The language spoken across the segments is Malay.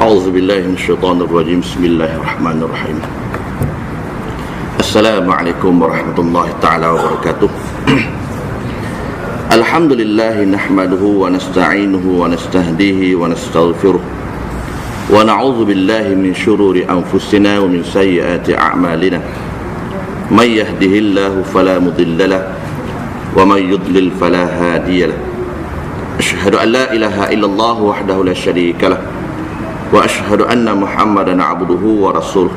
أعوذ بالله من الشيطان الرجيم. بسم الله الرحمن الرحيم. السلام عليكم ورحمة الله تعالى وبركاته. الحمد لله نحمده ونستعينه ونستهديه ونستغفره ونعوذ بالله من شرور أنفسنا ومن سيئات أعمالنا. من يهده الله فلا مضل له ومن يضلل فلا هادي له. أشهد أن لا إله إلا الله وحده لا شريك له وأشهد أن محمدا عبده ورسوله.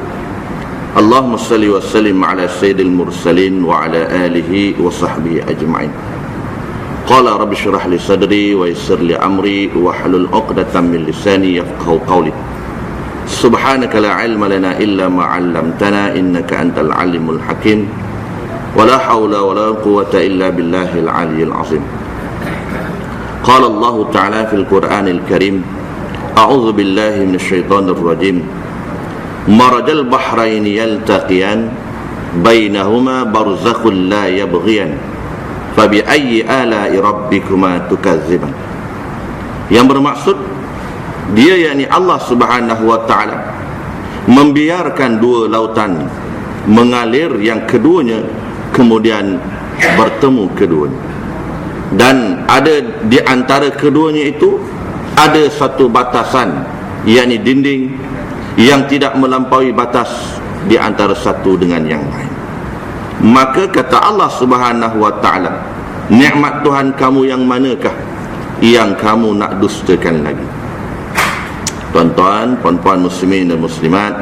اللهم صل وسلم على سيد المرسلين وعلى آله وصحبه أجمعين. قال رب اشرح لي صدري ويسر لي أمري واحلل عقدة من لساني يفقهوا قولي. سبحانك لا علم لنا إلا ما علمتنا إنك أنت العليم الحكيم. ولا حول ولا قوة إلا بالله العلي العظيم. قال الله تعالى في القرآن الكريم: أعوذ بالله من الشيطان الرجيم. مرج البحرين يلتقيان بينهما برزخ لا يبغيان فبأي آلاء ربكما تكذبان. Yang bermaksud dia, yakni Allah Subhanahu wa taala, membiarkan dua lautan mengalir, yang keduanya kemudian bertemu keduanya, dan ada di antara keduanya itu ada satu batasan, yakni dinding yang tidak melampaui batas di antara satu dengan yang lain. Maka kata Allah Subhanahu wa taala, nikmat Tuhan kamu yang manakah yang kamu nak dustakan lagi? Tuan-tuan, puan-puan muslimin dan muslimat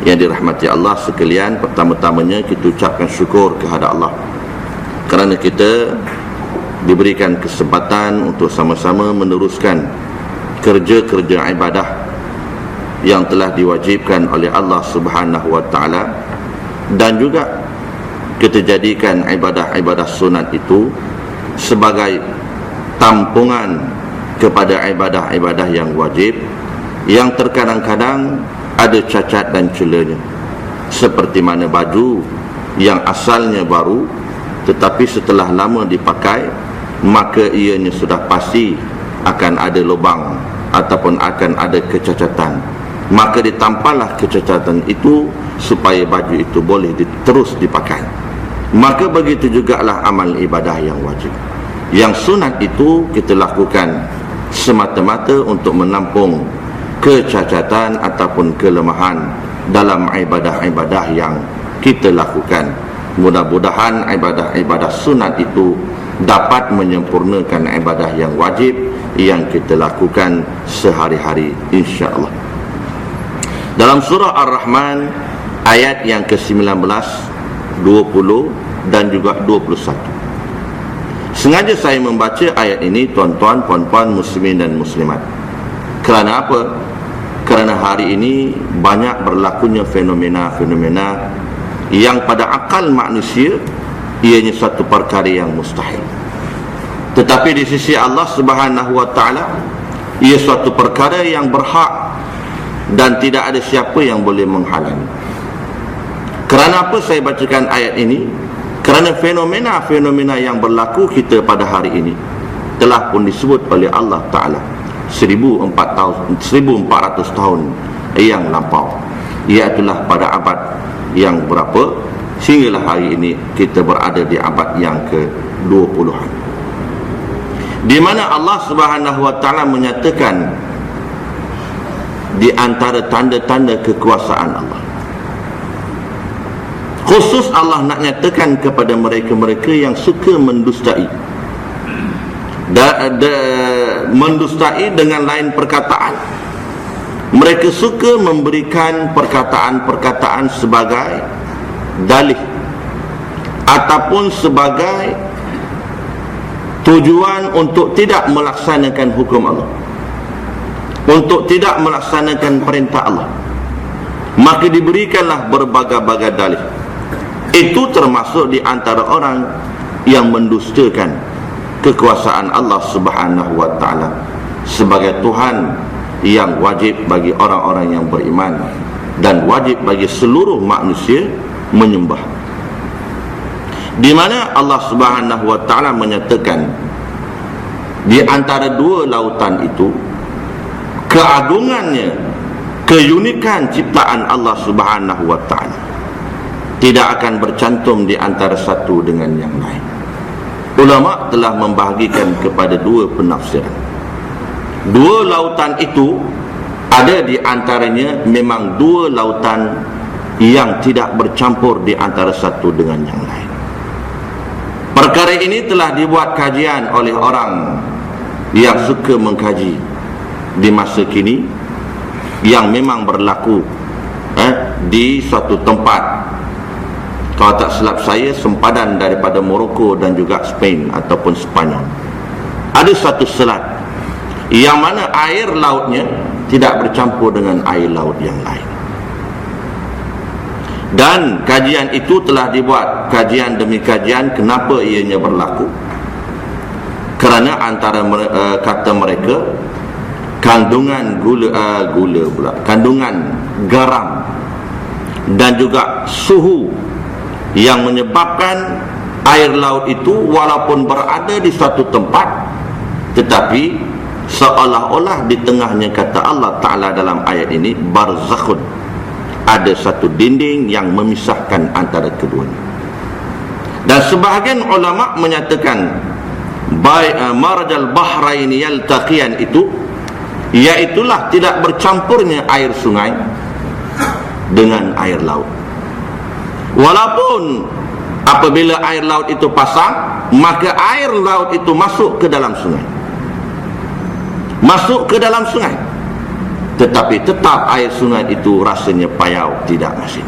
yang dirahmati Allah sekalian, pertama-tamanya kita ucapkan syukur kepada Allah kerana kita diberikan kesempatan untuk sama-sama meneruskan kerja-kerja ibadah yang telah diwajibkan oleh Allah Subhanahu wa taala, dan juga kita jadikan ibadah-ibadah sunat itu sebagai tampungan kepada ibadah-ibadah yang wajib, yang terkadang-kadang ada cacat dan celanya, seperti mana baju yang asalnya baru tetapi setelah lama dipakai maka ianya sudah pasti akan ada lubang ataupun akan ada kecacatan, maka ditampallah kecacatan itu supaya baju itu boleh terus dipakai. Maka begitu jugalah amal ibadah yang wajib. Yang sunat itu kita lakukan semata-mata untuk menampung kecacatan ataupun kelemahan dalam ibadah-ibadah yang kita lakukan. Mudah-mudahan ibadah-ibadah sunat itu dapat menyempurnakan ibadah yang wajib yang kita lakukan sehari-hari, insya-Allah. Dalam surah Ar-Rahman ayat yang ke-19, 20 dan juga 21. Sengaja saya membaca ayat ini, tuan-tuan, puan-puan muslimin dan muslimat. Kerana apa? Kerana hari ini banyak berlakunya fenomena-fenomena yang pada akal manusia ianya satu perkara yang mustahil, tetapi di sisi Allah Subhanahu wa taala ia suatu perkara yang berhak dan tidak ada siapa yang boleh menghalangi. Kerana apa saya bacakan ayat ini? Kerana fenomena-fenomena yang berlaku kita pada hari ini telah pun disebut oleh Allah Ta'ala 1400 tahun yang lampau, iaitulah pada abad yang berapa, sehinggalah hari ini kita berada di abad yang ke-20-an, di mana Allah Subhanahu wa taala menyatakan di antara tanda-tanda kekuasaan Allah, khusus Allah nak nyatakan kepada mereka-mereka yang suka mendustai, mendustai dengan lain perkataan. Mereka suka memberikan perkataan-perkataan sebagai dalih ataupun sebagai tujuan untuk tidak melaksanakan hukum Allah, untuk tidak melaksanakan perintah Allah. Maka diberikanlah berbagai-bagai dalih. Itu termasuk di antara orang yang mendustakan kekuasaan Allah Subhanahu wa taala sebagai Tuhan yang wajib bagi orang-orang yang beriman dan wajib bagi seluruh manusia menyembah. Di mana Allah Subhanahu wa taala menyatakan di antara dua lautan itu keagungannya keunikan ciptaan Allah Subhanahu wa ta'ala tidak akan bercantum di antara satu dengan yang lain. Ulama telah membahagikan kepada dua penafsiran. Dua lautan itu ada di antaranya memang dua lautan yang tidak bercampur di antara satu dengan yang lain. Perkara ini telah dibuat kajian oleh orang yang suka mengkaji di masa kini, yang memang berlaku di suatu tempat, kalau tak silap saya sempadan daripada Morocco dan juga Spain ataupun Sepanyol. Ada satu selat yang mana air lautnya tidak bercampur dengan air laut yang lain. Dan kajian itu telah dibuat kajian demi kajian. Kenapa ianya berlaku? Kerana antara kata mereka kandungan kandungan garam dan juga suhu yang menyebabkan air laut itu walaupun berada di suatu tempat, tetapi seolah-olah di tengahnya, kata Allah Ta'ala dalam ayat ini, barzakhun, ada satu dinding yang memisahkan antara keduanya. Dan sebahagian ulama menyatakan marajal bahraini yaltaqiyan itu, iaitulah tidak bercampurnya air sungai dengan air laut. Walaupun apabila air laut itu pasang, maka air laut itu masuk ke dalam sungai, tetapi tetap air sungai itu rasanya payau, tidak masin.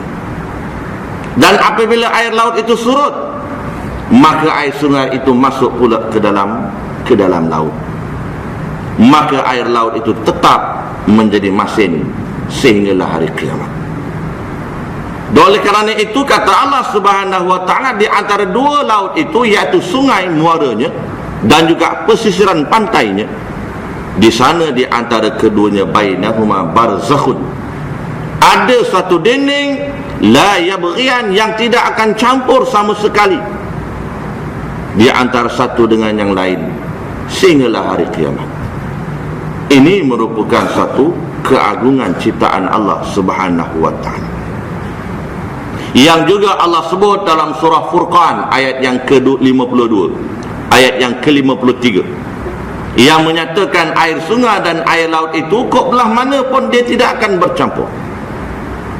Dan apabila air laut itu surut, maka air sungai itu masuk pula ke dalam laut, maka air laut itu tetap menjadi masin sehinggalah hari kiamat. Oleh kerana itu, kata Allah Subhanahu wa ta'ala, di antara dua laut itu, iaitu sungai muaranya dan juga pesisiran pantainya, di sana di antara keduanya, bainahuma barzakhun, ada satu dinding la yabghiyan, yang tidak akan campur sama sekali di antara satu dengan yang lain sehinggalah hari kiamat. Ini merupakan satu keagungan ciptaan Allah Subhanahu wa ta'ala, yang juga Allah sebut dalam surah Furqan ayat yang ke-52, ayat yang ke-53, yang menyatakan air sungai dan air laut itu kok belah mana pun dia tidak akan bercampur.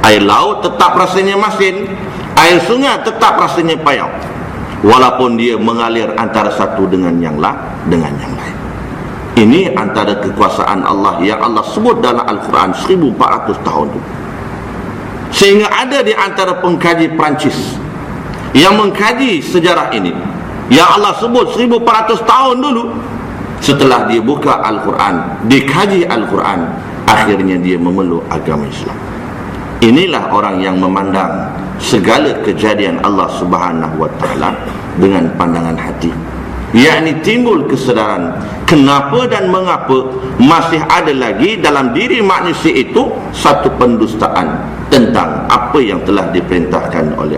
Air laut tetap rasanya masin, air sungai tetap rasanya payau, walaupun dia mengalir antara satu dengan yang lain. Ini antara kekuasaan Allah yang Allah sebut dalam Al-Quran 1400 tahun itu. Sehingga ada di antara pengkaji Perancis yang mengkaji sejarah ini, yang Allah sebut 1400 tahun dulu, setelah dia buka Al-Quran, dikaji Al-Quran, akhirnya dia memeluk agama Islam. Inilah orang yang memandang segala kejadian Allah Subhanahu wa ta'ala dengan pandangan hati, yakni timbul kesedaran kenapa dan mengapa masih ada lagi dalam diri manusia itu satu pendustaan tentang apa yang telah diperintahkan oleh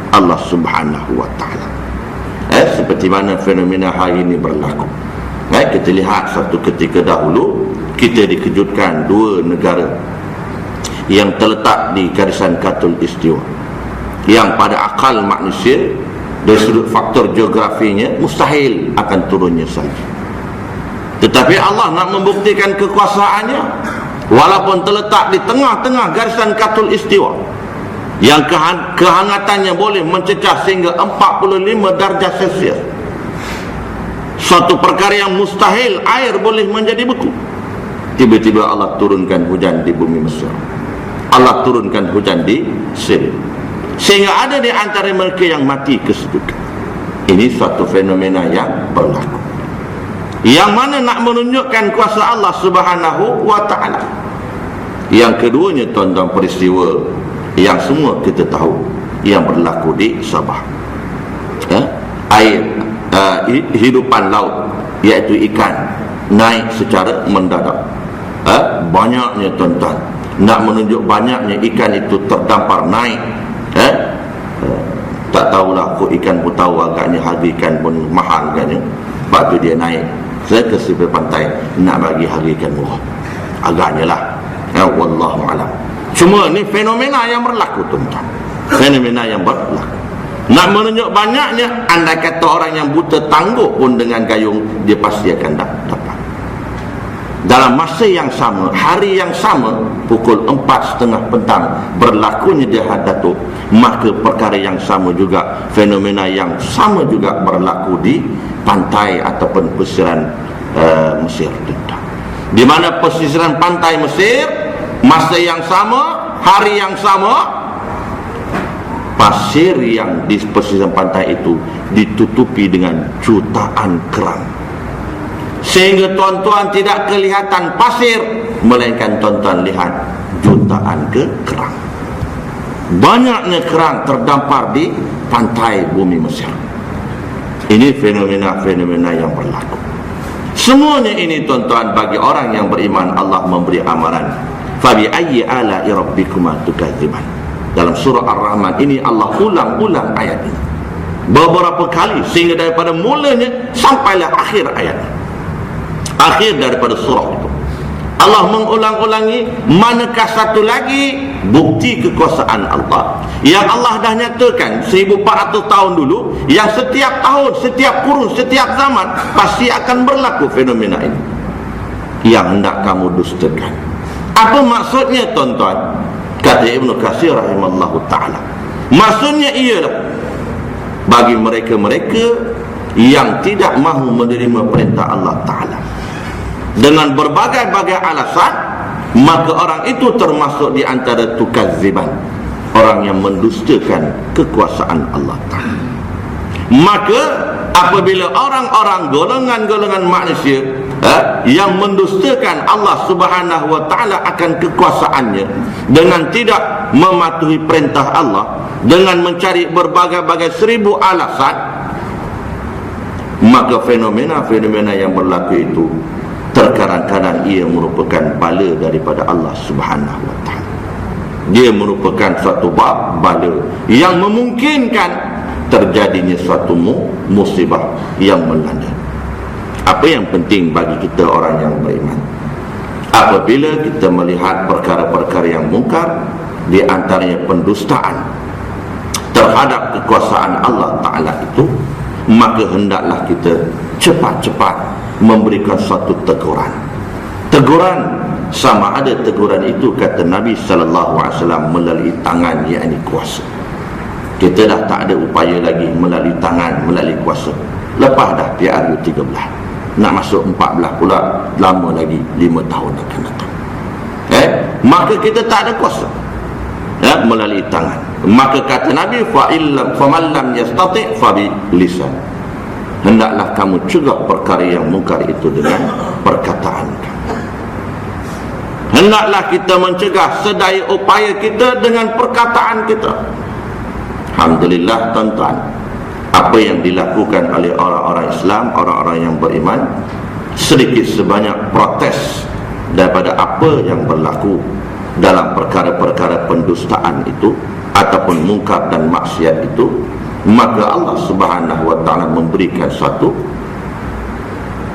Allah Subhanahu wa ta'ala. Seperti mana fenomena hari ini berlaku. Kita lihat satu ketika dahulu, kita dikejutkan dua negara yang terletak di garisan Khatul Istiwa, yang pada akal manusia dari sudut faktor geografinya mustahil akan turunnya salju. Tetapi Allah nak membuktikan kekuasaannya, walaupun terletak di tengah-tengah garisan Khatul Istiwa, yang kehangatannya boleh mencecah sehingga 45 darjah Celsius, suatu perkara yang mustahil air boleh menjadi beku. Tiba-tiba Allah turunkan hujan di bumi Mesir, Allah turunkan hujan di Syria, sehingga ada di antara mereka yang mati kesejukan. Ini suatu fenomena yang berlaku, yang mana nak menunjukkan kuasa Allah Subhanahu wa ta'ala. Yang keduanya, tuan-tuan, peristiwa yang semua kita tahu yang berlaku di Sabah. Air hidupan laut, iaitu ikan, naik secara mendadak. Banyaknya, tuan-tuan, nak menunjuk banyaknya ikan itu terdampar naik. Tak tahulah, kok ikan pun tahu agaknya harga ikan pun mahal agaknya, sebab tu dia naik. Saya ke sebelah pantai nak bagi harga ikan murah agaknya lah. Wallahu alam. Cuma ni fenomena yang berlaku, tuan-tuan. Fenomena yang berlaku. Nak menunjuk banyaknya, andai kata orang yang buta tangguh pun dengan gayung, dia pasti akan dapat. Dalam masa yang sama, hari yang sama, pukul 4:30 petang, berlakunya jihad Datuk, maka perkara yang sama juga, fenomena yang sama juga berlaku di pantai ataupun pesisiran Mesir. Di mana pesisiran pantai Mesir, masa yang sama, hari yang sama, pasir yang di pesisiran pantai itu ditutupi dengan jutaan kerang, sehingga tuan-tuan tidak kelihatan pasir, melainkan tuan-tuan lihat jutaan kerang. Banyaknya kerang terdampar di pantai bumi Mesir. Ini fenomena-fenomena yang berlaku. Semuanya ini, tuan-tuan, bagi orang yang beriman, Allah memberi amaran. Fabi ayyi ala'i rabbikuma tukadziban. Dalam surah Ar-Rahman ini Allah ulang-ulang ayat ini beberapa kali, sehingga daripada mulanya sampailah akhir ayat, akhir daripada surah itu, Allah mengulang-ulangi. Manakah satu lagi bukti kekuasaan Allah yang Allah dah nyatakan 1400 tahun dulu, yang setiap tahun, setiap kurun, setiap zaman pasti akan berlaku fenomena ini, yang hendak kamu dustakan. Apa maksudnya, tuan-tuan? Kata Ibnu Katsir rahimallahu ta'ala, maksudnya ialah bagi mereka-mereka yang tidak mahu menerima perintah Allah Ta'ala dengan berbagai-bagai alasan, maka orang itu termasuk di antara tukadziban, orang yang mendustakan kekuasaan Allah Ta'ala. Maka apabila orang-orang, golongan-golongan manusia yang mendustakan Allah Subhanahu wa Ta'ala akan kekuasaannya dengan tidak mematuhi perintah Allah, dengan mencari berbagai-bagai 1000 alasan, maka fenomena-fenomena yang berlaku itu terkadang-kadang ia merupakan bala daripada Allah Subhanahu wa Ta'ala. Dia merupakan suatu bala yang memungkinkan terjadinya suatu musibah yang melanda. Apa yang penting bagi kita orang yang beriman, apabila kita melihat perkara-perkara yang mungkar, di antaranya pendustaan terhadap kekuasaan Allah Ta'ala itu, maka hendaklah kita cepat-cepat memberikan suatu teguran. Teguran, sama ada teguran itu, kata Nabi SAW, melalui tangan, yakni kuasa. Kita dah tak ada upaya lagi melalui tangan, melalui kuasa. Lepas dah PRU 13, nak masuk 14 pula, lama lagi, 5 tahun akan datang. Maka kita tak ada kuasa melalui tangan. Maka kata Nabi, faman lam yastati' fa bi lisan. Hendaklah kamu cegah perkara yang mungkar itu dengan perkataan kamu. Hendaklah kita mencegah sedaya upaya kita dengan perkataan kita. Alhamdulillah, tuan-tuan, apa yang dilakukan oleh orang-orang Islam, orang-orang yang beriman, sedikit sebanyak protes daripada apa yang berlaku dalam perkara-perkara pendustaan itu ataupun mungkar dan maksiat itu, maka Allah Subhanahu wa Ta'ala memberikan suatu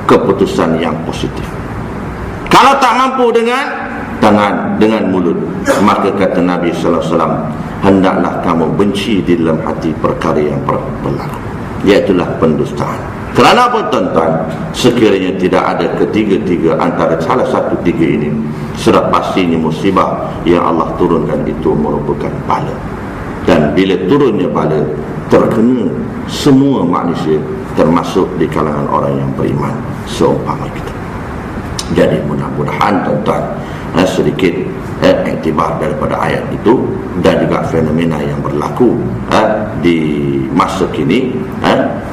keputusan yang positif. Kalau tak mampu dengan tangan, dengan mulut, maka kata Nabi sallallahu alaihi wasallam, hendaklah kamu benci di dalam hati perkara yang berlaku, iaitulah pendustaan. Kerana apa, tuan-tuan? Sekiranya tidak ada ketiga-tiga antara salah satu tiga ini, sudah pastinya musibah yang Allah turunkan itu merupakan bala. Dan bila turunnya bala, terkena semua manusia, termasuk di kalangan orang yang beriman seumpama kita. Jadi mudah-mudahan, tuan-tuan, sedikit iktibar daripada ayat itu dan juga fenomena yang berlaku di masa kini,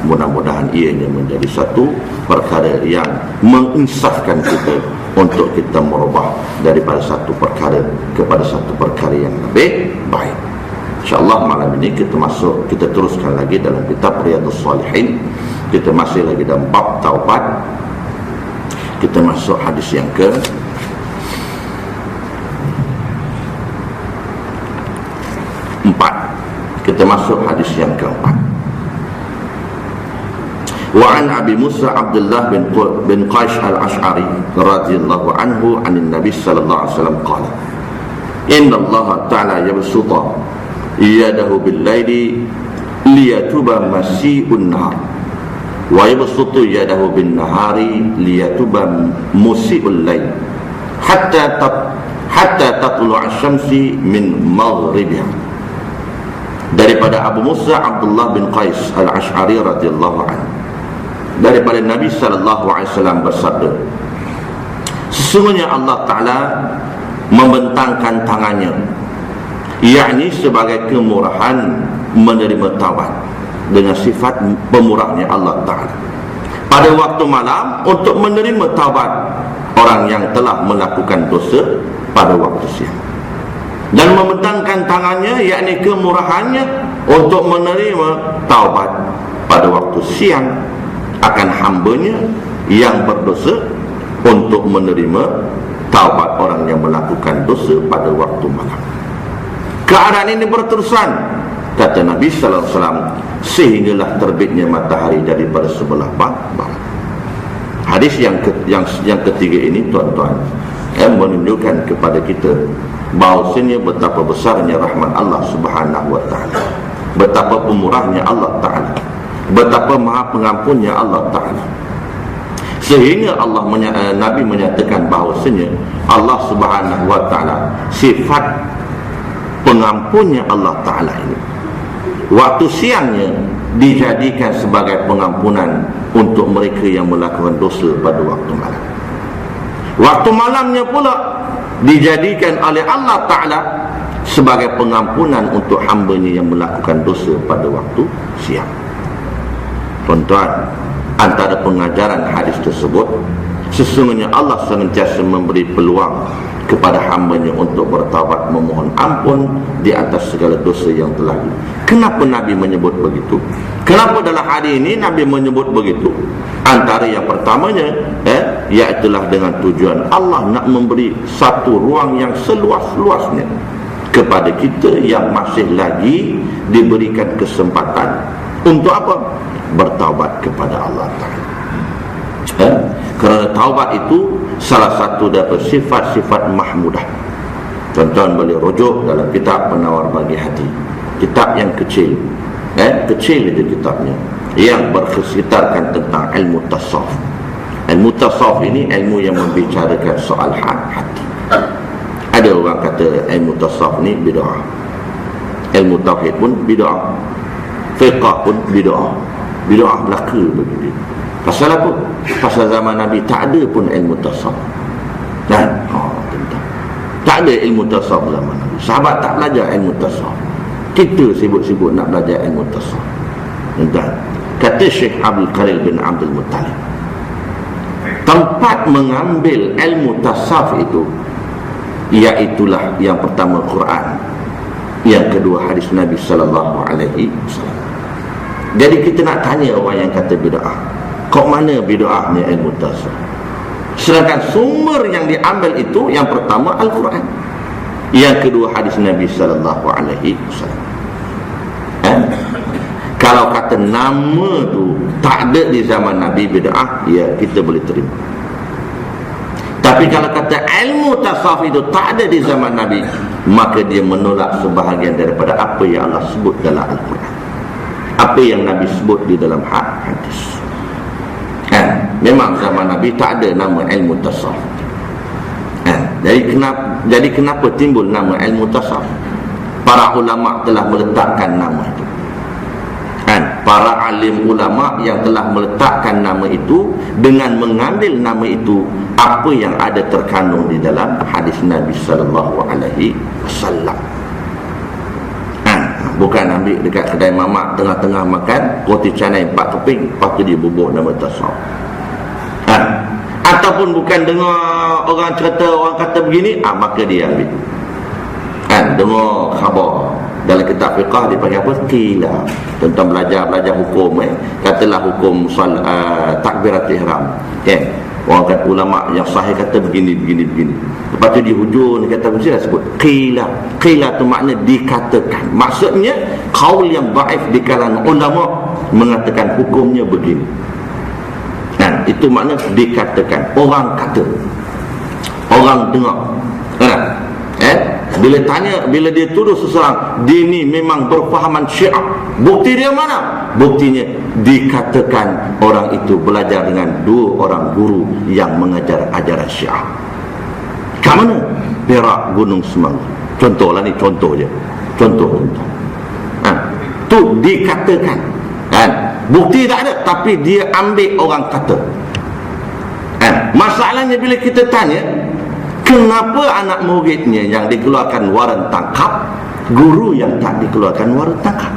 mudah-mudahan ianya menjadi satu perkara yang menginsafkan kita untuk kita merubah daripada satu perkara kepada satu perkara yang lebih baik. InsyaAllah malam ini kita teruskan lagi dalam kitab Riyadhus Shalihin. Kita masih lagi dalam bab taubat. Kita masuk hadis yang ke 4. Kita masuk hadis yang keempat. Wa an Abi Musa Abdullah bin Qais al-Ash'ari radhiyallahu anhu 'anil Nabi sallallahu alaihi wasallam qala inna Allah ta'ala yabsuta yadahu bil-laili liyatuba masi'un nahar wa yabsutu yadahu bin-nahari liyatuba musi'ul lail hatta tatlu'a asy-syamsi min maghribiha. Daripada Abu Musa Abdullah bin Qais al-Ash'ari radhiyallahu anhu, daripada Nabi sallallahu alaihi wasallam bersabda, sesungguhnya Allah Ta'ala membentangkan tangannya, yakni sebagai kemurahan menerima taubat, dengan sifat pemurahnya Allah Ta'ala pada waktu malam untuk menerima taubat orang yang telah melakukan dosa pada waktu siang, dan membentangkan tangannya yakni kemurahannya untuk menerima taubat pada waktu siang akan hambanya yang berdosa untuk menerima taubat orang yang melakukan dosa pada waktu malam. Keadaan ini berterusan, kata Nabi sallallahu alaihi wasallam, sehinggalah terbitnya matahari daripada sebelah barat. Hadis yang ketiga ini, tuan-tuan, menunjukkan kepada kita bahawasanya betapa besarnya rahmat Allah Subhanahu wa taala, betapa pemurahnya Allah Ta'ala, betapa maha pengampunnya Allah Ta'ala, sehingga Nabi menyatakan bahawasanya Allah Subhanahu wa ta'ala, sifat pengampunnya Allah Ta'ala ini waktu siangnya dijadikan sebagai pengampunan untuk mereka yang melakukan dosa pada waktu malam. Waktu malamnya pula dijadikan oleh Allah Ta'ala sebagai pengampunan untuk hambanya yang melakukan dosa pada waktu siang. Tuan-tuan, antara pengajaran hadis tersebut, sesungguhnya Allah senantiasa memberi peluang kepada hambanya untuk bertaubat, memohon ampun di atas segala dosa yang telah. Kenapa Nabi menyebut begitu? Kenapa dalam hadis ini Nabi menyebut begitu? Antara yang pertamanya, iaitulah dengan tujuan Allah nak memberi satu ruang yang seluas-luasnya kepada kita yang masih lagi diberikan kesempatan untuk apa? Bertaubat kepada Allah Ta'ala. Kerana taubat itu salah satu daripada sifat-sifat mahmudah. Tuan-tuan boleh rujuk dalam kitab Penawar Bagi Hati, kitab yang kecil, kecil itu kitabnya, yang berkisarkan tentang ilmu tasawuf. Ilmu tasawuf ini ilmu yang membicarakan soal hati. Ada orang kata ilmu tasawuf ni bid'ah, ilmu tauhid pun bid'ah, fiqah pun bid'ah. Bid'ah belaka begitu. Pasal apa? Pasal zaman Nabi tak ada pun ilmu tasawuf. Tak ada ilmu tasawuf zaman Nabi. Sahabat tak belajar ilmu tasawuf. Kita sibuk-sibuk nak belajar ilmu tasawuf. Dan kata Syekh Abdul Qaril bin Abdul Muttalib, tempat mengambil ilmu tasawuf itu, iaitulah yang pertama Quran, yang kedua hadis Nabi sallallahu alaihi wasallam. Jadi kita nak tanya orang yang kata bid'ah, kok mana bid'ahnya ilmu tasawuf? Sedangkan sumber yang diambil itu yang pertama Al-Quran, yang kedua hadis Nabi sallallahu alaihi wasallam. Kalau kata nama tu tak ada di zaman Nabi bid'ah, ya kita boleh terima. Tapi kalau kata ilmu tasawuf itu tak ada di zaman Nabi, maka dia menolak sebahagian daripada apa yang Allah sebut dalam Al-Quran, apa yang Nabi sebut di dalam hadis. Memang zaman Nabi tak ada nama ilmu tasawuf. Jadi kenapa timbul nama ilmu tasawuf? Para ulama telah meletakkan nama itu. Para alim ulama yang telah meletakkan nama itu dengan mengambil nama itu apa yang ada terkandung di dalam hadis Nabi sallallahu alaihi wasallam. Bukan ambil dekat kedai mamak tengah-tengah makan roti canai 4 keping, lepas tu dia bubuh nama tasawuf. Ataupun bukan dengar orang cerita, orang kata begini, maka dia ambil. Dengar khabar dalam kitab fiqah dipanggil apa? Qila. Tentang belajar hukum, katalah hukum takbiratul ihram. Orang kata ulama yang sahih kata begini. Lepas tu di hujung dia kata mesti dah sebut qila. Qila tu makna dikatakan. Maksudnya qaul yang dhaif di kalangan ulama mengatakan hukumnya begini. Itu makna dikatakan. Orang kata, orang dengar. Bila tanya, bila dia tuduh seseorang dia ni memang berfahaman Syiah, bukti dia mana? Buktinya dikatakan orang itu belajar dengan 2 orang guru yang mengajar ajaran Syiah. Kat mana? Perak, Gunung Semanggi. Contohlah ni, contoh je. Contoh. Tu dikatakan. Bukti tak ada, tapi dia ambil orang kata. Masalahnya bila kita tanya, kenapa anak muridnya yang dikeluarkan waran tangkap, guru yang tak dikeluarkan waran tangkap?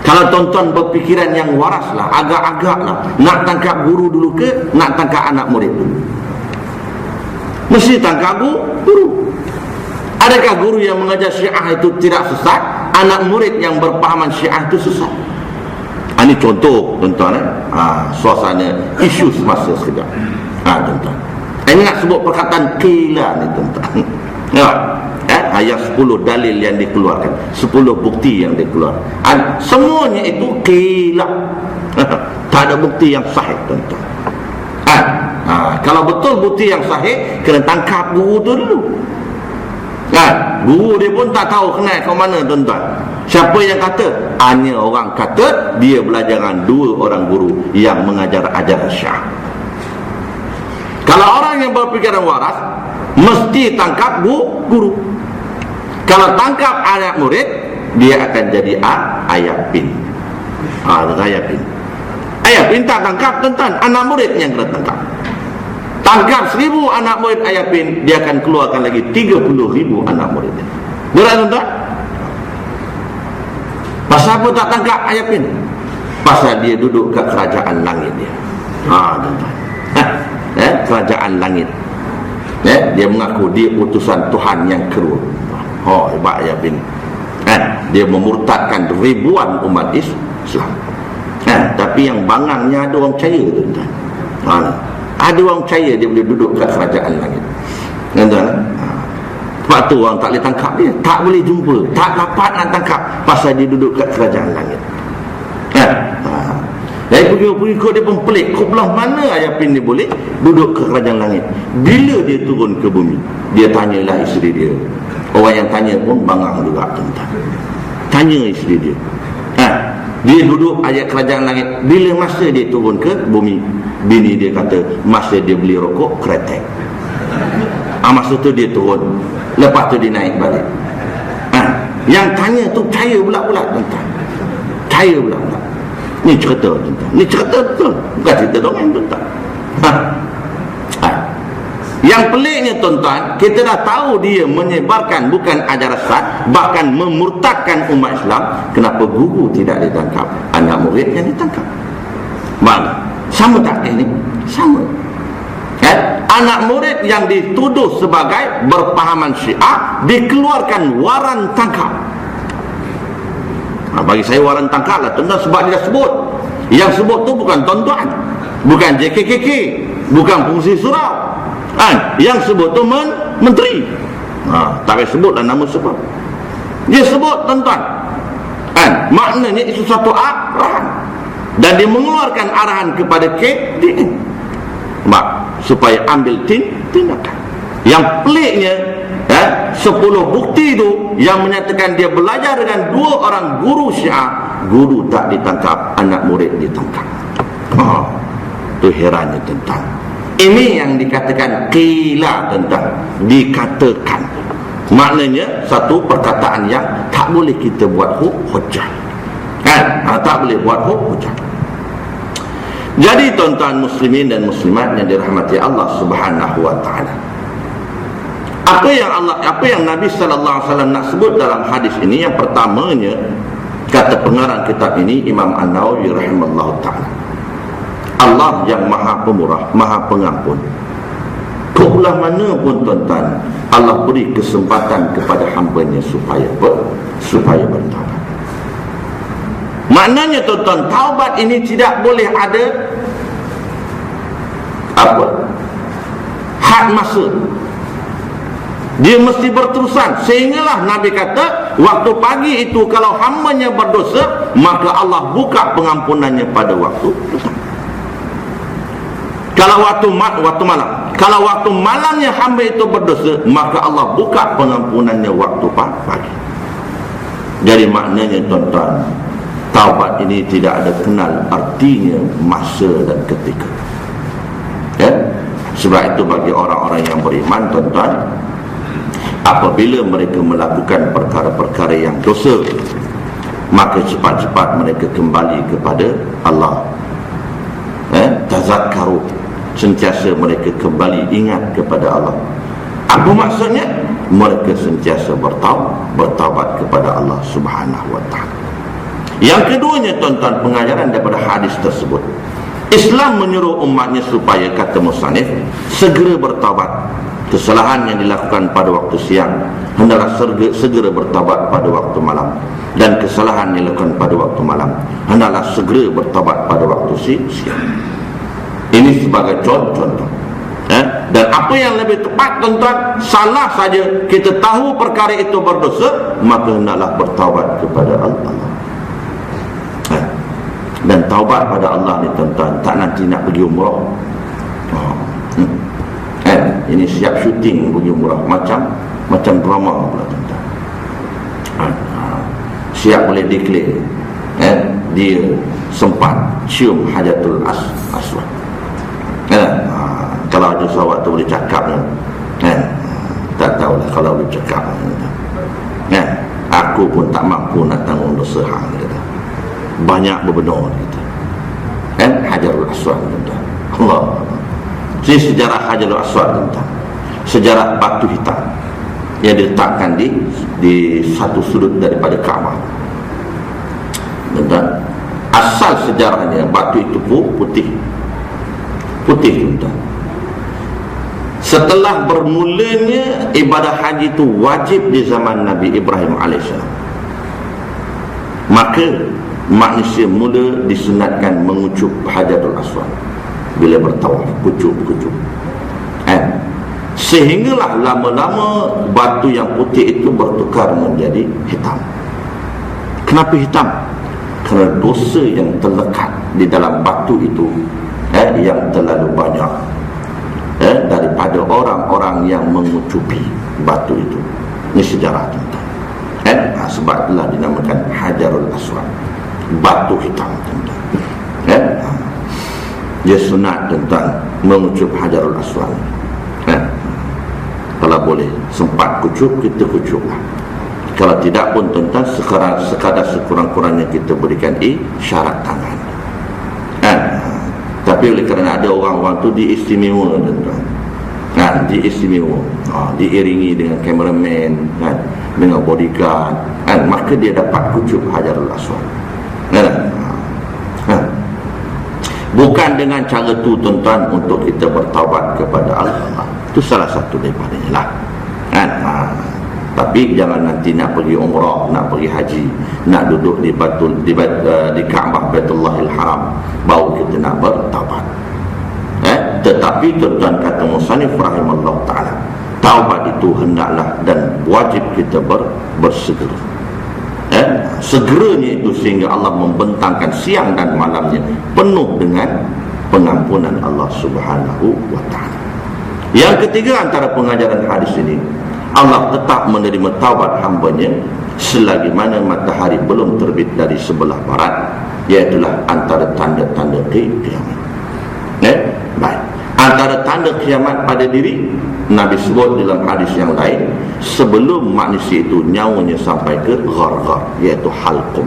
Kalau tuan-tuan berfikiran yang waras lah, agak-agak lah, nak tangkap guru dulu ke nak tangkap anak murid dulu? Mesti tangkap guru. Adakah guru yang mengajar Syiah itu tidak sesat? Anak murid yang berpahaman Syiah itu sesat? Ini contoh tuan-tuan, suasana isu semasa sekejap. Tuan-tuan, ini nak sebut perkataan qila ni tuan-tuan. Ayat 10 dalil yang dikeluarkan, 10 bukti yang dikeluarkan, semuanya itu qila. Tak ada bukti yang sahih tuan-tuan. Kalau betul bukti yang sahih, kena tangkap guru tu dulu. Guru dia pun tak tahu kenal ke mana tuan-tuan. Siapa yang kata? Hanya orang kata dia belajar dengan 2 orang guru yang mengajar ajaran Syiah. Kalau orang yang berfikiran waras, mesti tangkap guru. Kalau tangkap anak murid, dia akan jadi ayat bin. Ayat bin. Ayat bin tak tangkap tuan-tuan, anak murid yang kena tangkap. Tangkap 1000 anak murid ayat bin, dia akan keluarkan lagi 30,000 anak murid. Berat tuan-tuan? Pasal apa tak tangkap ayat bin? Pasal dia duduk kat kerajaan langit dia. Tuan-tuan, kerajaan langit. Dia mengaku dia utusan Tuhan yang kedua. Hebat ayat bin. Dia memurtadkan ribuan umat Islam. Tapi yang bangangnya ada orang percaya tuan-tuan. Ada orang percaya dia boleh duduk kat kerajaan langit. Tuan-tuan, sebab tu orang tak boleh tangkap dia, tak boleh jumpa, tak dapat nak tangkap, pasal dia duduk kat kerajaan langit. Dari pengikut dia pun pelik, kau belah mana ayat bin dia boleh duduk ke kerajaan langit? Bila dia turun ke bumi, dia tanyalah isteri dia. Orang yang tanya pun bangang juga tuan-tuan. Tanya isteri dia, dia duduk ayat kerajaan langit, bila masa dia turun ke bumi? Bini dia kata masa dia beli rokok kretek. Masa tu dia turun, lepas tu dia naik balik. Yang tanya tu percaya pula tuan-tuan. Percaya pula. Ni cerita tuan-tuan, ni cerita betul, bukan cerita dongeng tuan-tuan. Yang peliknya tuan-tuan, kita dah tahu dia menyebarkan bukan ajaran sesat, bahkan memurtadkan umat Islam. Kenapa guru tidak ditangkap, anak murid yang ditangkap? Mana? Sama tak ini? Sama. Anak murid yang dituduh sebagai berpahaman Syiah dikeluarkan waran tangkap. Bagi saya waran tangkap lah tuan-tuan, sebab dia dah sebut. Yang sebut tu bukan tuan-tuan, bukan JKKK, bukan fungsi surau. Yang sebut tu menteri. Tak payah sebutlah nama sebab. Dia sebut tuan-tuan. Maknanya itu satu arahan, dan dia mengeluarkan arahan kepada KDN supaya ambil tindakan. Yang peliknya, 10 bukti itu yang menyatakan dia belajar dengan 2 orang guru Syiah, guru tak ditangkap, anak murid ditangkap. Itu herannya tuan-tuan. Ini yang dikatakan qila tuan-tuan, dikatakan. Maknanya satu perkataan yang tak boleh kita buat hujah. Tak boleh buat hujah. Jadi tuan-tuan muslimin dan muslimat yang dirahmati Allah Subhanahu wa taala, apa yang Nabi sallallahu alaihi wasallam nak sebut dalam hadis ini, yang pertamanya, kata pengarang kitab ini Imam An-Nawawi rahimallahu taala, Allah yang maha pemurah, maha pengampun. Kebelah mana pun tuan-tuan, Allah beri kesempatan kepada hamba-Nya supaya bertaubat. Maknanya tuan-tuan, taubat ini tidak boleh ada had masa. Dia mesti berterusan, sehinggalah Nabi kata waktu pagi itu kalau hamba-Nya berdosa, maka Allah buka pengampunannya pada waktu petang. Kalau waktu malam, kalau waktu malamnya hamba itu berdosa, maka Allah buka pengampunannya waktu pagi. Jadi maknanya tuan-tuan, taubat ini tidak ada kenal artinya masa dan ketika. Ya? Sebab itu bagi orang-orang yang beriman, tuan-tuan, apabila mereka melakukan perkara-perkara yang dosa, maka cepat-cepat mereka kembali kepada Allah. Tazakkaru, sentiasa mereka kembali ingat kepada Allah. Apa maksudnya? Mereka sentiasa bertaubat kepada Allah Subhanahu wa ta'ala. Yang keduanya, tuan-tuan, pengajaran daripada hadis tersebut, Islam menyuruh umatnya supaya, kata musannif, segera bertaubat. Kesalahan yang dilakukan pada waktu siang hendaklah segera bertaubat pada waktu malam, dan kesalahan yang dilakukan pada waktu malam hendaklah segera bertaubat pada waktu siang. Ini sebagai contoh. Dan apa yang lebih tepat, tuan-tuan, salah saja kita tahu perkara itu berdosa, maka hendaklah bertaubat kepada Allah. Dan taubat pada Allah ni, tuan-tuan, tak nanti nak pergi umrah. Ini siap syuting pergi umrah, macam drama pula, tuan-tuan. Siap boleh declare, dia sempat cium Hajarul Aswad. Kalau ada sahabat tu boleh cakap, tak tahulah kalau boleh cakap, aku pun tak mampu nak tanggung dosa hang, banyak berbenar, Hajarul Aswad, Allah. Ini sejarah Hajarul Aswad, sejarah batu hitam yang diletakkan di satu sudut daripada Kaabah. Dan asal sejarahnya batu itu putih, tuan-tuan. Setelah bermulanya ibadah haji itu wajib di zaman Nabi Ibrahim AS, maka manusia mula disunatkan mengucup Hajarul Aswad bila bertawaf, kucup. Sehinggalah lama-lama batu yang putih itu bertukar menjadi hitam. Kenapa hitam? Kerana dosa yang terlekat di dalam batu itu yang terlalu banyak daripada orang-orang yang mengucupi batu itu. Ini sejarah, tuan-tuan. Sebab itulah dinamakan Hajarul Aswad, batu hitam, tuan-tuan. Dia sunat, tuan-tuan, mengucup Hajarul Aswad. Kalau boleh sempat kucup, kita kucuplah. Kalau tidak pun, tuan-tuan, sekadar sekurang-kurangnya kita berikan isyarat tangan. Tapi oleh kerana ada orang-orang tu diistimewa, tuan-tuan, diistimewa, diiringi dengan kameraman, dengan bodyguard, maka dia dapat kucup Hajarul Aswad. Bukan dengan cara tu, tuan-tuan, untuk kita bertaubat kepada Allah. Itu salah satu daripadanya lah. Tapi jangan nanti nak pergi umrah, nak pergi haji, nak duduk di Kaabah Baitullahil Haram baru kita nak bertaubat. Tetapi, tuan-tuan, kata musannif rahimahullah ta'ala, taubat itu hendaklah dan wajib kita bersegera. Segeranya itu sehingga Allah membentangkan siang dan malamnya penuh dengan pengampunan Allah Subhanahu wa ta'ala. Yang ketiga antara pengajaran hadis ini, Allah tetap menerima taubat hambanya selagi mana matahari belum terbit dari sebelah barat, iaitulah antara tanda-tanda kiamat. Baik. Antara tanda kiamat pada diri, Nabi sebut dalam hadis yang lain, sebelum manusia itu nyawanya sampai ke gharghar, iaitu halqum.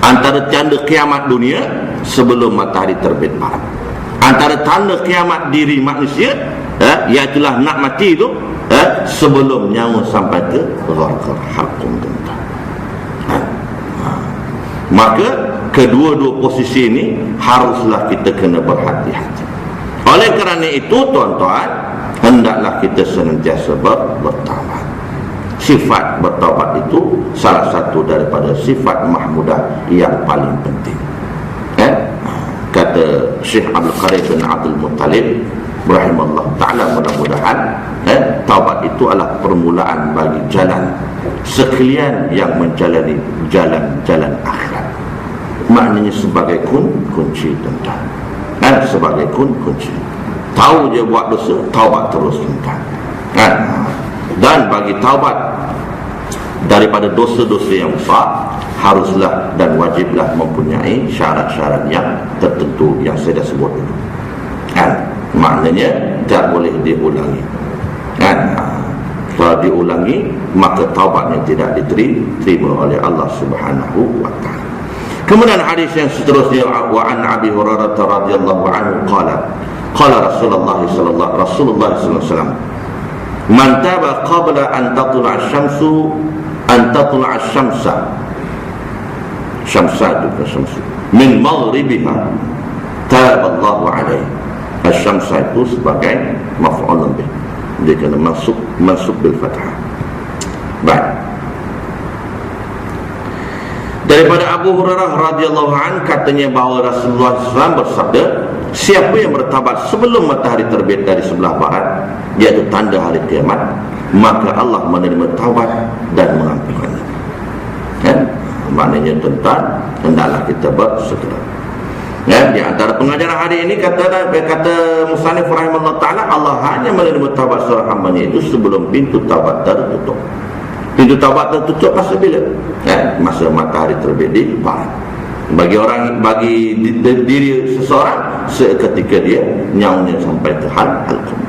Antara tanda kiamat dunia sebelum matahari terbit barat. Antara tanda kiamat diri manusia, iaitulah nak mati itu, sebelum nyawa sampai ke gharghar, halqum. Maka kedua-dua posisi ini haruslah kita kena berhati-hati. Oleh kerana itu, tuan-tuan, hendaklah kita senantiasa bertaubat. Sifat bertaubat itu salah satu daripada sifat mahmudah yang paling penting. Kata Syekh Abdul Qadir bin Abdul Muttalib rahimahullah ta'ala, mudah-mudahan taubat itu adalah permulaan bagi jalan sekalian yang menjalani jalan-jalan akhirat. Maknanya sebagai kunci, tuan-tuan. sebagai kunci. Tahu dia buat dosa, taubat terus, tuan. Dan bagi taubat daripada dosa-dosa yang besar, haruslah dan wajiblah mempunyai syarat-syarat yang tertentu yang saya dah sebut dulu. Maknanya tak boleh diulangi. Kalau diulangi, maka taubatnya tidak diterima oleh Allah Subhanahu wa taala. Kemudian hadis yang seterusnya, wa an Abi Hurairah radhiyallahu anhu qala Rasulullah sallallahu alaihi wasallam, man taba qabla an tatlu'a asy-syamsa min maghribiha taba Allahu alaihi. Asy-syamsa itu sebagai maf'ul bih, dia kena masuk bil fathah. Baik. Daripada Abu Hurairah radhiyallahu anhu katanya bahawa Rasulullah SAW bersabda, siapa yang bertaubat sebelum matahari terbit dari sebelah barat, iaitu tanda hari kiamat, maka Allah menerima taubat dan mengampunkannya. Maknanya tuan-tuan, hendaklah kita bersegera. Di antara pengajaran hari ini kata musannif rahimahullah taala, Allah hanya menerima taubat seorang hamba-Nya itu sebelum pintu taubat tertutup. Pintu taubat tertutup masa bila? Masa matahari terbit di barat. Bagi diri seseorang, seketika dia nyawanya sampai ke halqum.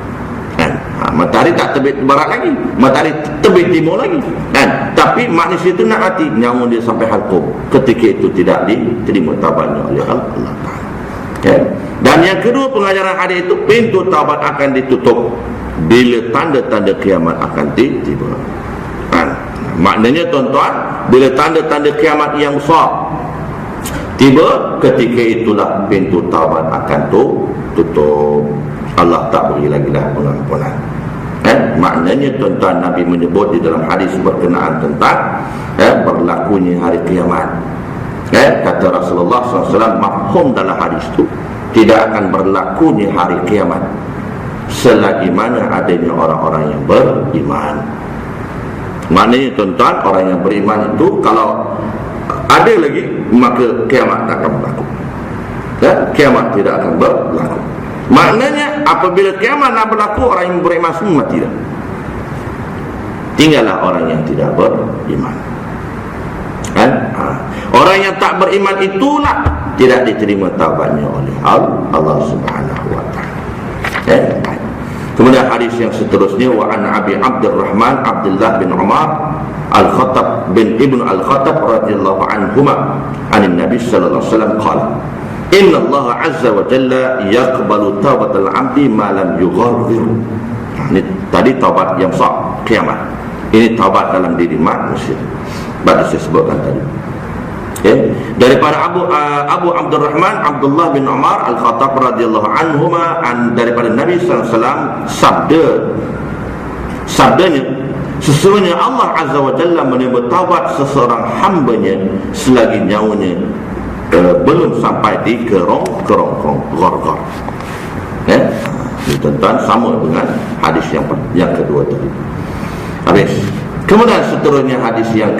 Matahari tak terbit barat lagi, matahari terbit timur lagi. Tapi manusia itu nak hati nyawa dia sampai halqum. Ketika itu tidak diterima taubatnya oleh Allah Ta'ala. Dan yang kedua pengajaran hadis itu, pintu taubat akan ditutup bila tanda-tanda kiamat akan tiba. Maknanya tuan-tuan, bila tanda-tanda kiamat yang besar tiba, ketika itulah pintu taubat akan tutup. Allah tak beri lagi dah pengampunan. Maknanya tuan-tuan, Nabi menyebut di dalam hadis berkenaan tentang berlakunya hari kiamat. Kata Rasulullah SAW, mafhum dalam hadis itu, tidak akan berlakunya hari kiamat selagi mana adanya orang-orang yang beriman. Maknanya tuan-tuan, orang yang beriman itu kalau ada lagi, maka kiamat tak akan berlaku. Kiamat tidak akan berlaku. Maknanya apabila kiamat nak berlaku, orang yang beriman semua mati dah. Tinggallah orang yang tidak beriman. Orang yang tak beriman itulah tidak diterima taubatnya oleh Allah Subhanahu wa taala. Kemudian hadis yang seterusnya, wa an Abi Abdurrahman Abdullah bin Umar Al-Khattab bin Ibnu Al-Khattab radhiyallahu anhuma anin Nabi sallallahu alaihi wasallam qala, inna Allah azza wa jalla yaqbalu taubatal 'abdi ma lam yugharghir. Ini tadi taubat yang sah kiamat. Ini taubat dalam diri manusia. Baru saya sebutkan tadi. Daripada Abu Abdurrahman Abdullah bin Umar Al-Khattab radhiyallahu anhuma daripada Nabi sallallahu alaihi wasallam sabdanya, sesungguhnya Allah azza wa jalla menerima taubat seseorang hamba-Nya selagi nyawanya belum sampai di kerongkong gor-gor. Tuan-tuan, sama dengan hadis yang kedua tadi. Habis. Kemudian seterusnya hadis yang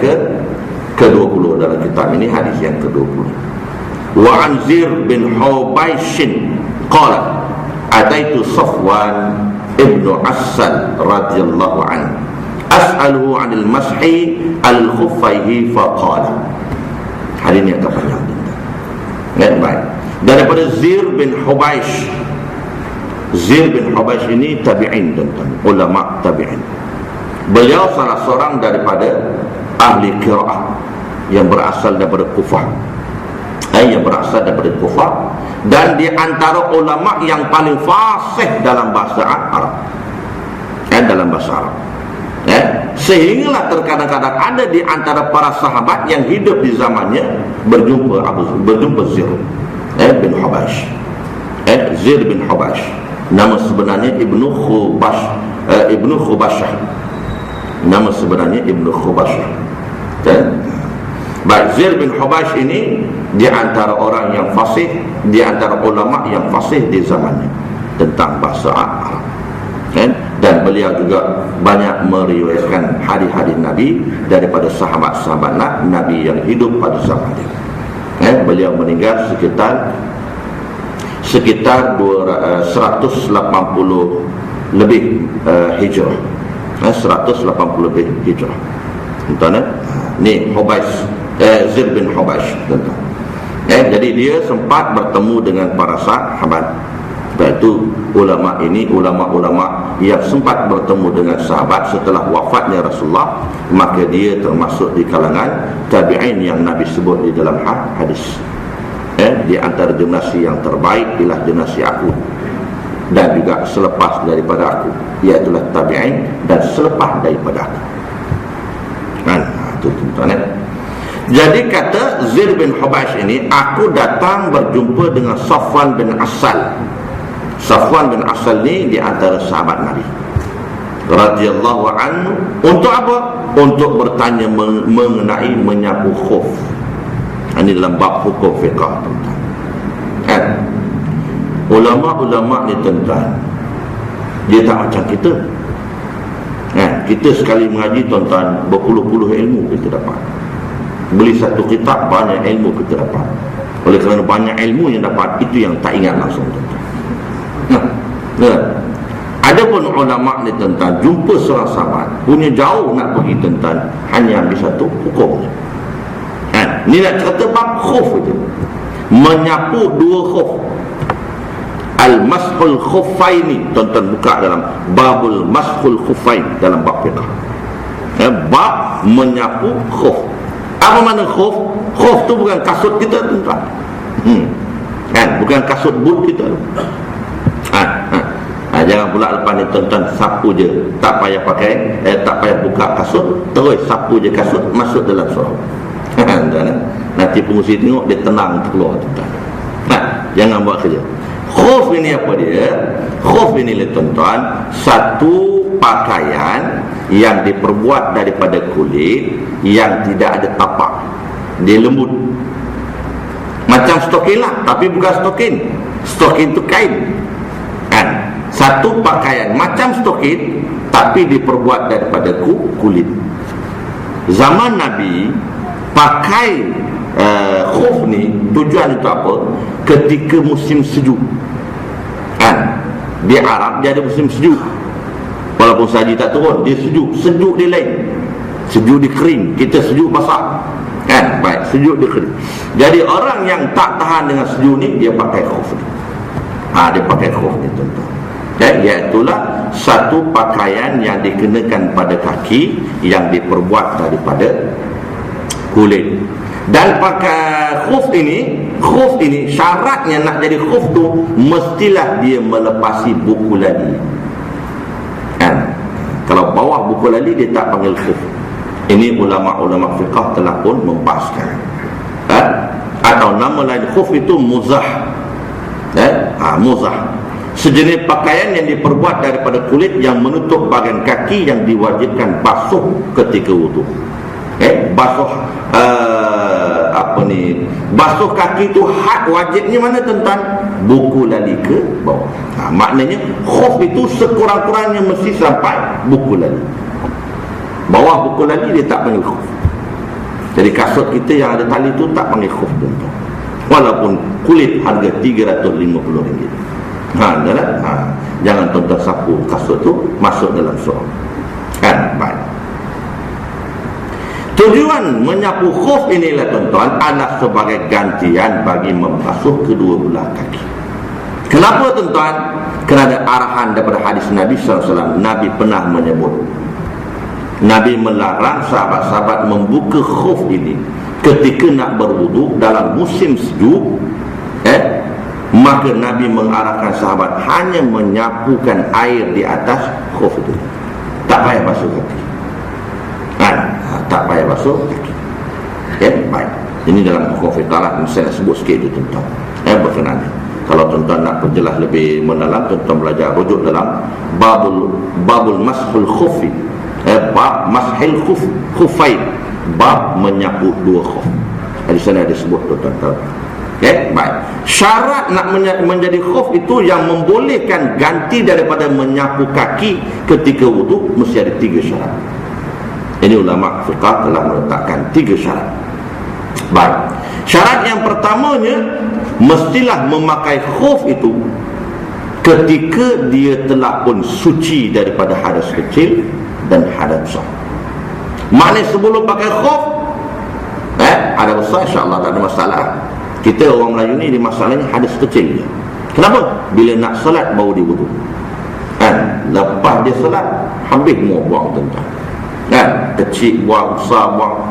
ke-20 dalam kitab ini, hadis yang ke-20. Wa an Zir bin Hubaishin qala ataitu Safwan ibnu Assal radhiyallahu anhu as'aluhu 'anil mashi al-khuffaihi faqala. Hadis ini agak panjang. Baik. Daripada Zir bin Hubaish. Zir bin Hubaish ini tabi'in, tuan-tuan, ulama tabi'in. Beliau salah seorang daripada ahli qiraah yang berasal daripada Kufah. Yang berasal daripada Kufah, dan di antara ulama yang paling fasih dalam bahasa Arab. Dalam bahasa Arab. Sehinggalah terkadang-kadang ada di antara para sahabat yang hidup di zamannya berjumpa Zir bin Hubaish. Zir bin Hubaish, nama sebenarnya Ibnu Khubashah. Nama sebenarnya Ibnu Khubashah. Baik, Zir bin Hubaish ini di antara orang yang fasih, di antara ulama yang fasih di zamannya tentang bahasa Arab. Dan beliau juga banyak meriwayatkan hadis-hadis Nabi daripada sahabat-sahabat Nabi yang hidup pada zaman itu. Beliau meninggal sekitar sekitar 180 lebih hijrah. 180 lebih hijrah. Tuan-tuan, ni Zir bin Hubaish, tuan-tuan. Jadi dia sempat bertemu dengan para sahabat. Iaitu ulama ini, ulama-ulama yang sempat bertemu dengan sahabat setelah wafatnya Rasulullah, maka dia termasuk di kalangan tabi'in yang Nabi sebut di dalam hadis. Di antara generasi yang terbaik ialah generasi aku, dan juga selepas daripada aku, iaitulah tabi'in, dan selepas daripada aku. Itu tuan-tuan. Jadi kata Zir bin Hubaish ini, aku datang berjumpa dengan Safwan bin Asal. Safwan bin Asal ni di antara sahabat Nabi radhiyallahu anhu. Untuk apa? Untuk bertanya mengenai menyapu khuf. Ini dalam bab hukum fiqah, tuan-tuan. Ulama-ulama ni, tuan-tuan, dia tak macam kita. Kita sekali mengaji, tuan-tuan, berpuluh-puluh ilmu kita dapat. Beli satu kitab, banyak ilmu kita dapat. Oleh kerana banyak ilmu yang dapat, itu yang tak ingat langsung, tuan-tuan. Ada pun ulama ni, tuan-tuan, jumpa seorang sahabat, punya jauh nak pergi, tuan-tuan, hanya ambil satu hukum. Ni nak cerita bab khuf itu, menyapu dua khuf. Al-mashul khuffaini, tuan-tuan buka dalam babul mashul khuffain dalam bab fiqh. Bab menyapu khuf. Apa makna khuf? Khuf tu bukan kasut kita, tuan-tuan. Bukan kasut boot kita. Jangan pula lepas ni, tuan-tuan, sapu je, tak payah pakai, tak payah buka kasut, terus sapu je kasut, masuk dalam surau. Nanti pengusi tengok, dia tenang keluar, tuan-tuan. Jangan buat kerja. Khuf ini apa dia? Khuf ini, tuan-tuan, satu pakaian yang diperbuat daripada kulit yang tidak ada tapak, dia lembut. Macam stokin lah, tapi bukan stokin. Stokin tu kain. Satu pakaian macam stokin, tapi diperbuat daripada kulit. Zaman Nabi pakai khuf ni, tujuan itu apa? Ketika musim sejuk. Di Arab dia ada musim sejuk. Walaupun salji tak turun, dia sejuk. Sejuk dia lain. Sejuk dia kering, kita sejuk basah. Baik, sejuk dia kering. Jadi orang yang tak tahan dengan sejuk ni, dia pakai khuf ni. Dia pakai khuf ni, tuan-tuan. Iaitulah satu pakaian yang dikenakan pada kaki yang diperbuat daripada kulit. Dan pakai khuf ini syaratnya nak jadi khuf tu mestilah dia melepasi buku lali. Kalau bawah buku lali dia tak panggil khuf. Ini ulama-ulama fiqh telah pun membahaskan. Atau nama lain khuf itu muzah. Muzah, sejenis pakaian yang diperbuat daripada kulit yang menutup bahagian kaki yang diwajibkan basuh ketika wudu. Basuh basuh kaki tu had wajibnya mana, tuan-tuan? Buku lali ke bawah. Maknanya khuf itu sekurang-kurangnya mesti sampai buku lali. Bawah buku lali dia tak panggil khuf. Jadi kasut kita yang ada tali tu tak panggil khuf, tuan-tuan. Walaupun kulit harga RM350. Jangan tuan-tuan sapu kasut tu masuk dalam surau. Baik. Tujuan menyapu khuf inilah, tuan-tuan, adalah sebagai gantian bagi membasuh kedua belah kaki. Kenapa, tuan-tuan? Kerana arahan daripada hadis Nabi SAW. Nabi pernah menyebut, Nabi melarang sahabat-sahabat membuka khuf ini ketika nak berwudu dalam musim sejuk. Maka Nabi mengarahkan sahabat hanya menyapukan air di atas khuf itu. Tak payah basuh kaki. Tak payah basuh kaki. Baik. Ini dalam hukum fiqh lah, saya nak sebut sikit itu, tuan-tuan. Berkenaan. Kalau tuan-tuan nak perjelas lebih mendalam, tuan-tuan belajar rujuk dalam babul mashul khufi. Bab mashil khufain. Bab menyapu dua khuf. Di sana ada sebut, tuan-tuan. Baik. Syarat nak menjadi khuf itu yang membolehkan ganti daripada menyapu kaki ketika wudu mesti ada 3 syarat. Ini ulama fiqh telah meletakkan 3 syarat. Baik. Syarat yang pertamanya mestilah memakai khuf itu ketika dia telah pun suci daripada hadas kecil dan hadas besar. Maknanya sebelum pakai khuf, hadas besar insya-Allah tak ada masalah. Kita orang Melayu ni masalahnya hadas kecil je. Kenapa? Bila nak solat baru dia wudu. Lepas dia solat habis mau buang tuan-tuan. Kecil buang, besar buang.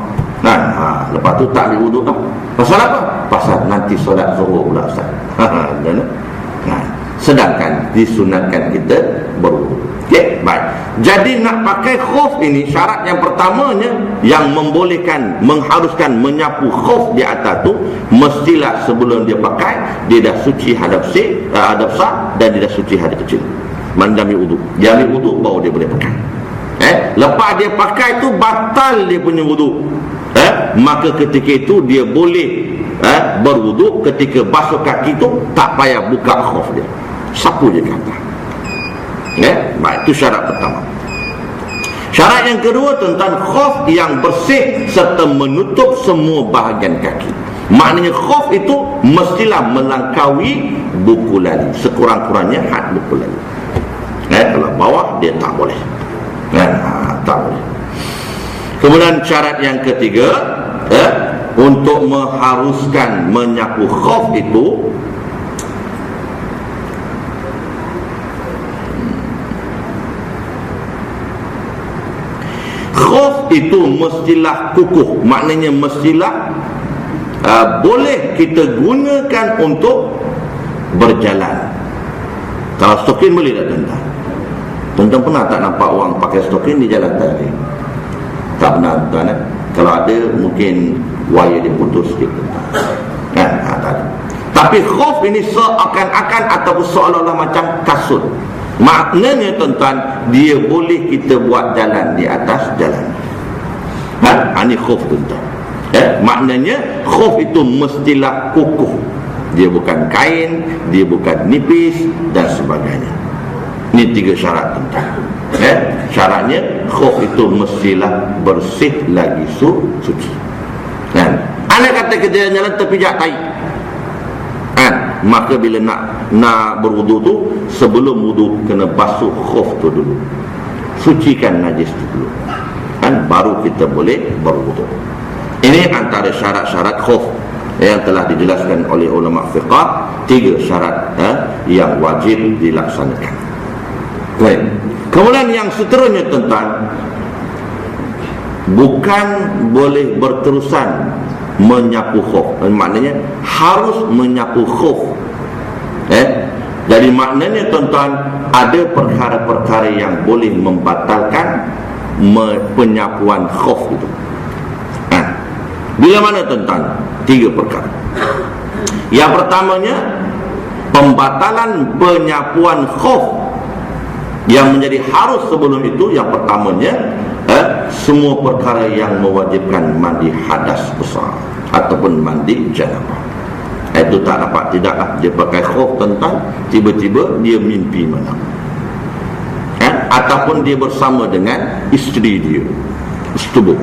Lepas tu tak boleh wudu dah. Pasal apa? Pasal nanti solat zuhur pula Ustaz. Sedangkan disunatkan kita berwudu. Okey, baik. Jadi nak pakai khuf ini, syarat yang pertamanya yang membolehkan, mengharuskan menyapu khuf di atas tu, mestilah sebelum dia pakai dia dah suci hadas besar dan dia dah suci hadas kecil. Mandami wudu. Dia ambil wudu baru dia boleh pakai. Lepas dia pakai tu batal dia punya wudu. Maka ketika itu dia boleh berwudu. Ketika basuh kaki tu tak payah buka khuf dia, sapu je ke atas. Baik, itu syarat pertama. Syarat yang kedua tentang khuf yang bersih serta menutup semua bahagian kaki. Maknanya khuf itu mestilah melangkaui buku lali, sekurang-kurangnya had buku lali. Kalau bawah dia tak boleh. Tak boleh. Kemudian syarat yang ketiga, untuk mengharuskan menyapu khuf itu, khuf itu mestilah kukuh. Maknanya mestilah boleh kita gunakan untuk berjalan. Kalau stokin boleh tak tuan-tuan? Tuan-tuan pernah tak nampak orang pakai stokin di jalan tadi? Tak pernah tuan-tuan. Kalau ada mungkin wire dia putus sikit tuan-tuan. Tak ada. Tapi khuf ini seakan-akan ataupun seolah-olah macam kasut. Maknanya tuan-tuan, dia boleh kita buat jalan di atas jalan. Ini khuf tuan-tuan. Maknanya khuf itu mestilah kukuh. Dia bukan kain, dia bukan nipis dan sebagainya. Ini 3 syarat tuan-tuan. Syaratnya khuf itu mestilah bersih lagi suci. Anak kata kita jalan terpijak tai. Maka bila nak berwudu tu, sebelum wudu kena basuh khuf tu dulu, sucikan najis tu dulu, baru kita boleh berwudu. Ini antara syarat-syarat khuf yang telah dijelaskan oleh ulama fiqh. 3 syarat yang wajib dilaksanakan. Baik. Kemudian yang seterusnya tuan-tuan, bukan boleh berterusan menyapu khuf. Maknanya harus menyapu khuf. Jadi maknanya tuan-tuan, ada perkara-perkara yang boleh membatalkan penyapuan khuf itu. Bila mana tuan-tuan? 3 perkara. Yang pertamanya, pembatalan penyapuan khuf yang menjadi harus sebelum itu. Yang pertamanya, semua perkara yang mewajibkan mandi hadas besar ataupun mandi janabah. Itu tak dapat tidaklah dia pakai khuf tuan-tuan, tiba-tiba dia mimpi malam, ataupun dia bersama dengan isteri dia setubuh,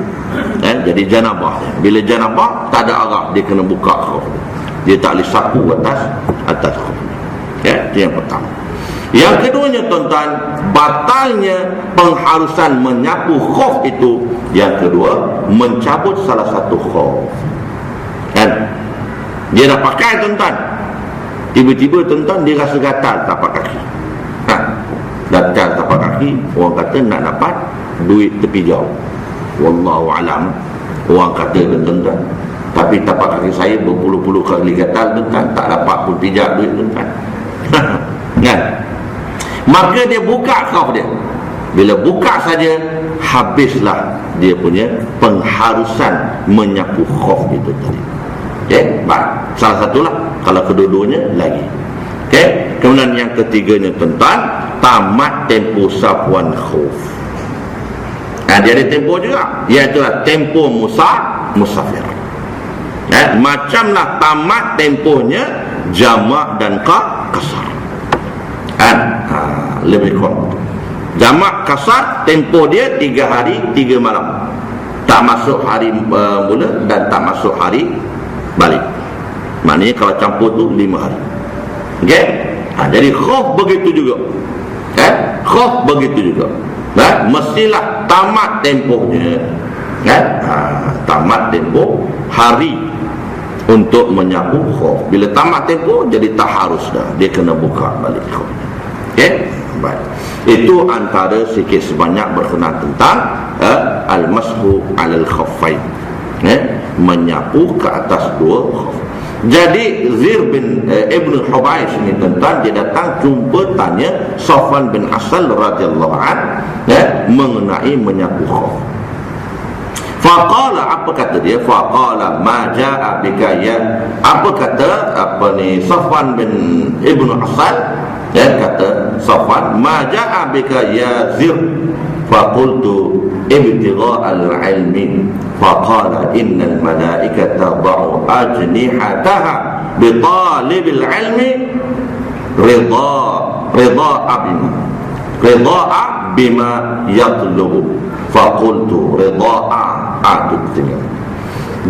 jadi janabah. Bila janabah tak ada arah, dia kena buka khuf, dia tak boleh sapu atas khuf. Itu yang pertama. Yang keduanya tuan-tuan, batalnya pengharusan menyapu khuf itu. Yang kedua, mencabut salah satu khuf. Dia dah pakai tuan-tuan, tiba-tiba tuan-tuan dia rasa gatal tapak kaki. Gatal tapak kaki, orang kata nak dapat duit tepi jauh. Wallahu alam, orang kata tuan-tuan. Tapi tapak kaki saya berpuluh-puluh kali gatal tuan-tuan, tak dapat pun pijak duit tuan-tuan. Maka dia buka khuf dia. Bila buka saja, habislah dia punya pengharusan menyapu khuf itu tadi. Baik, salah satulah. Kalau kedua-duanya lagi. Kemudian yang ketiganya tuan-tuan, tamat tempoh sapuan khuf. Dia ada tempoh juga, iaitu tempoh musafir. Macamlah tamat tempohnya jamak dan kasar. Lebih kurang. Jamak kasar tempoh dia 3 hari 3 malam, tak masuk hari mula dan tak masuk hari balik. Maknanya kalau campur tu 5 hari. Okey? Jadi khauf begitu juga. Khauf begitu juga. Mestilah tamat tempohnya. Tamat tempoh hari untuk menyapu khauf. Bila tamat tempoh jadi tak harus dah. Dia kena buka balik khauf. Okey? Baik. Itu antara sikit sebanyak berkenaan tentang al-mashu 'alal khaffain. Menyapu ke atas 2 khauf. Jadi Zir bin Ibn Hubais ni tuan-tuan, dia datang jumpa tanya Safwan bin Asal radhiyallahu an mengenai menyapu khauf. Faqala, apa kata dia? Faqala ma jaa bika ya. Apa kata Safwan bin Ibn Asal? Kata Safwan, ma jaa bika ya Zir. Faqultu ibtigha al-ilmi. Faqala innal malaikata da'u ajnihataha bi talibil ilmi ridha'a bima yatlubu. Faqultu ridha'a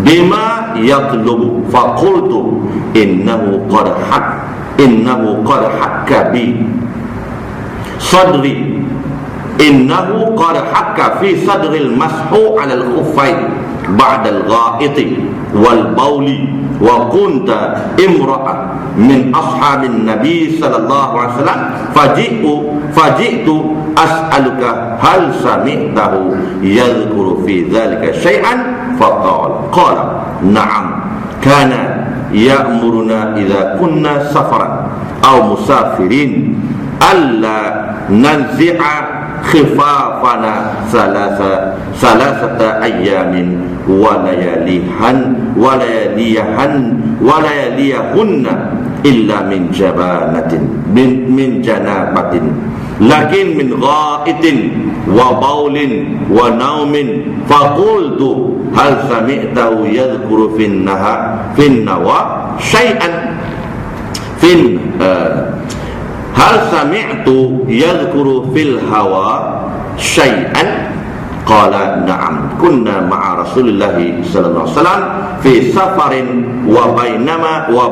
bima yatlubu. Faqultu innahu qad hakka bi sadri. Innahu qad hakka fi sadril mashu 'ala al-khuffain ba'da al-gha'iti wal bawli wa kunta imra'a min ashabin nabi sallallahu alaihi wasallam faji'tu as'aluka hal sami'tahu yadhkuru fi dhalika shay'an qala na'am kana ya'muruna idza kunna safaran aw musafirin alla nanzi'a khifafana salasata ayamin wa layaliyahunna illa min janabatin lakin min gha'itin wa bawlin wa naumin. Faqultu hal sami'tahu yadhkuru fin nawa syai'an hal sami'tu yadhkuru fil hawa syai'an. Qala na'am kunna ma'a Rasulillahi sallallahu alaihi wasallam fi safarin wa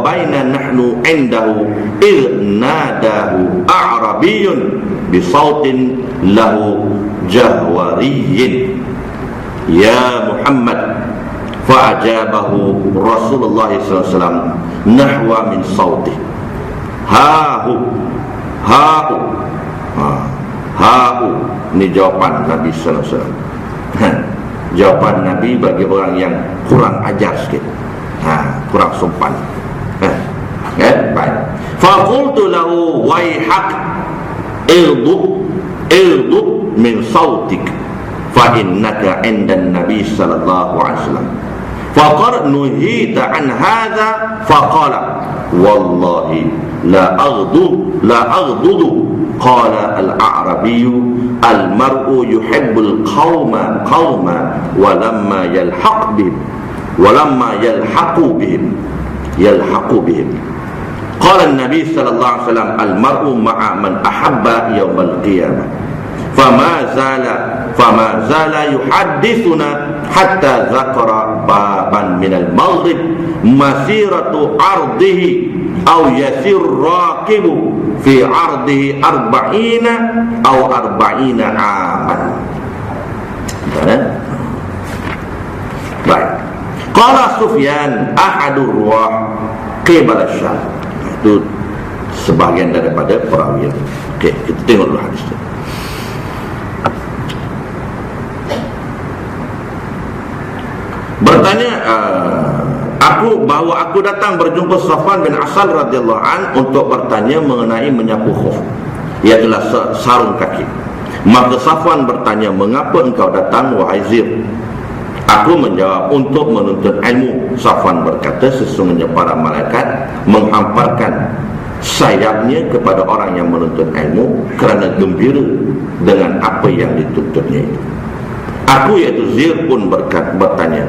baina nahnu indahu idh nadahu a'rabiyyun bi sautin lahu jahwariyyin ya Muhammad. Fa'ajabahu Rasulullah sallallahu alaihi wasallam nahwa min sautih ha'u. Ini jawapan Nabi sallallahu alaihi wasallam. Jawapan Nabi bagi orang yang kurang ajar sikit, kurang sopan. Baik. Faqultu lahu waihak irdu min sautik fa innaka 'inda an-nabi sallallahu alaihi wasallam. Faqad nuhita an hadha faqala wallahi la aghdudu. Qala al-a'rabiyyu al-mar'u yuhibbul qawma walamma yalhaqu bihim. Qala an-nabi sallallahu alaihi wasallam al-mar'u ma'a man ahabba yawm al-qiyamah. Fama zala yuhaddithuna hatta dzakara baban min al-maghrib masiratu ardihi aw yasir raqibu fi ardihi 40 aman. Baik. Qala Sufyan ahadur ruwah qibala Syam. Itu sebahagian daripada perawi. Okey, kita tengok dulu hadis itu. Bertanya aku datang berjumpa Safwan bin Asal radhiyallahu an untuk bertanya mengenai menyapu khuf, ialah sarung kaki. Maka Safwan bertanya, mengapa engkau datang wahai Zir? Aku menjawab, untuk menuntut ilmu. Safwan berkata, sesungguhnya para malaikat menghamparkan sayapnya kepada orang yang menuntut ilmu kerana gembira dengan apa yang dituntutnya itu. Aku iaitu Zir pun bertanya,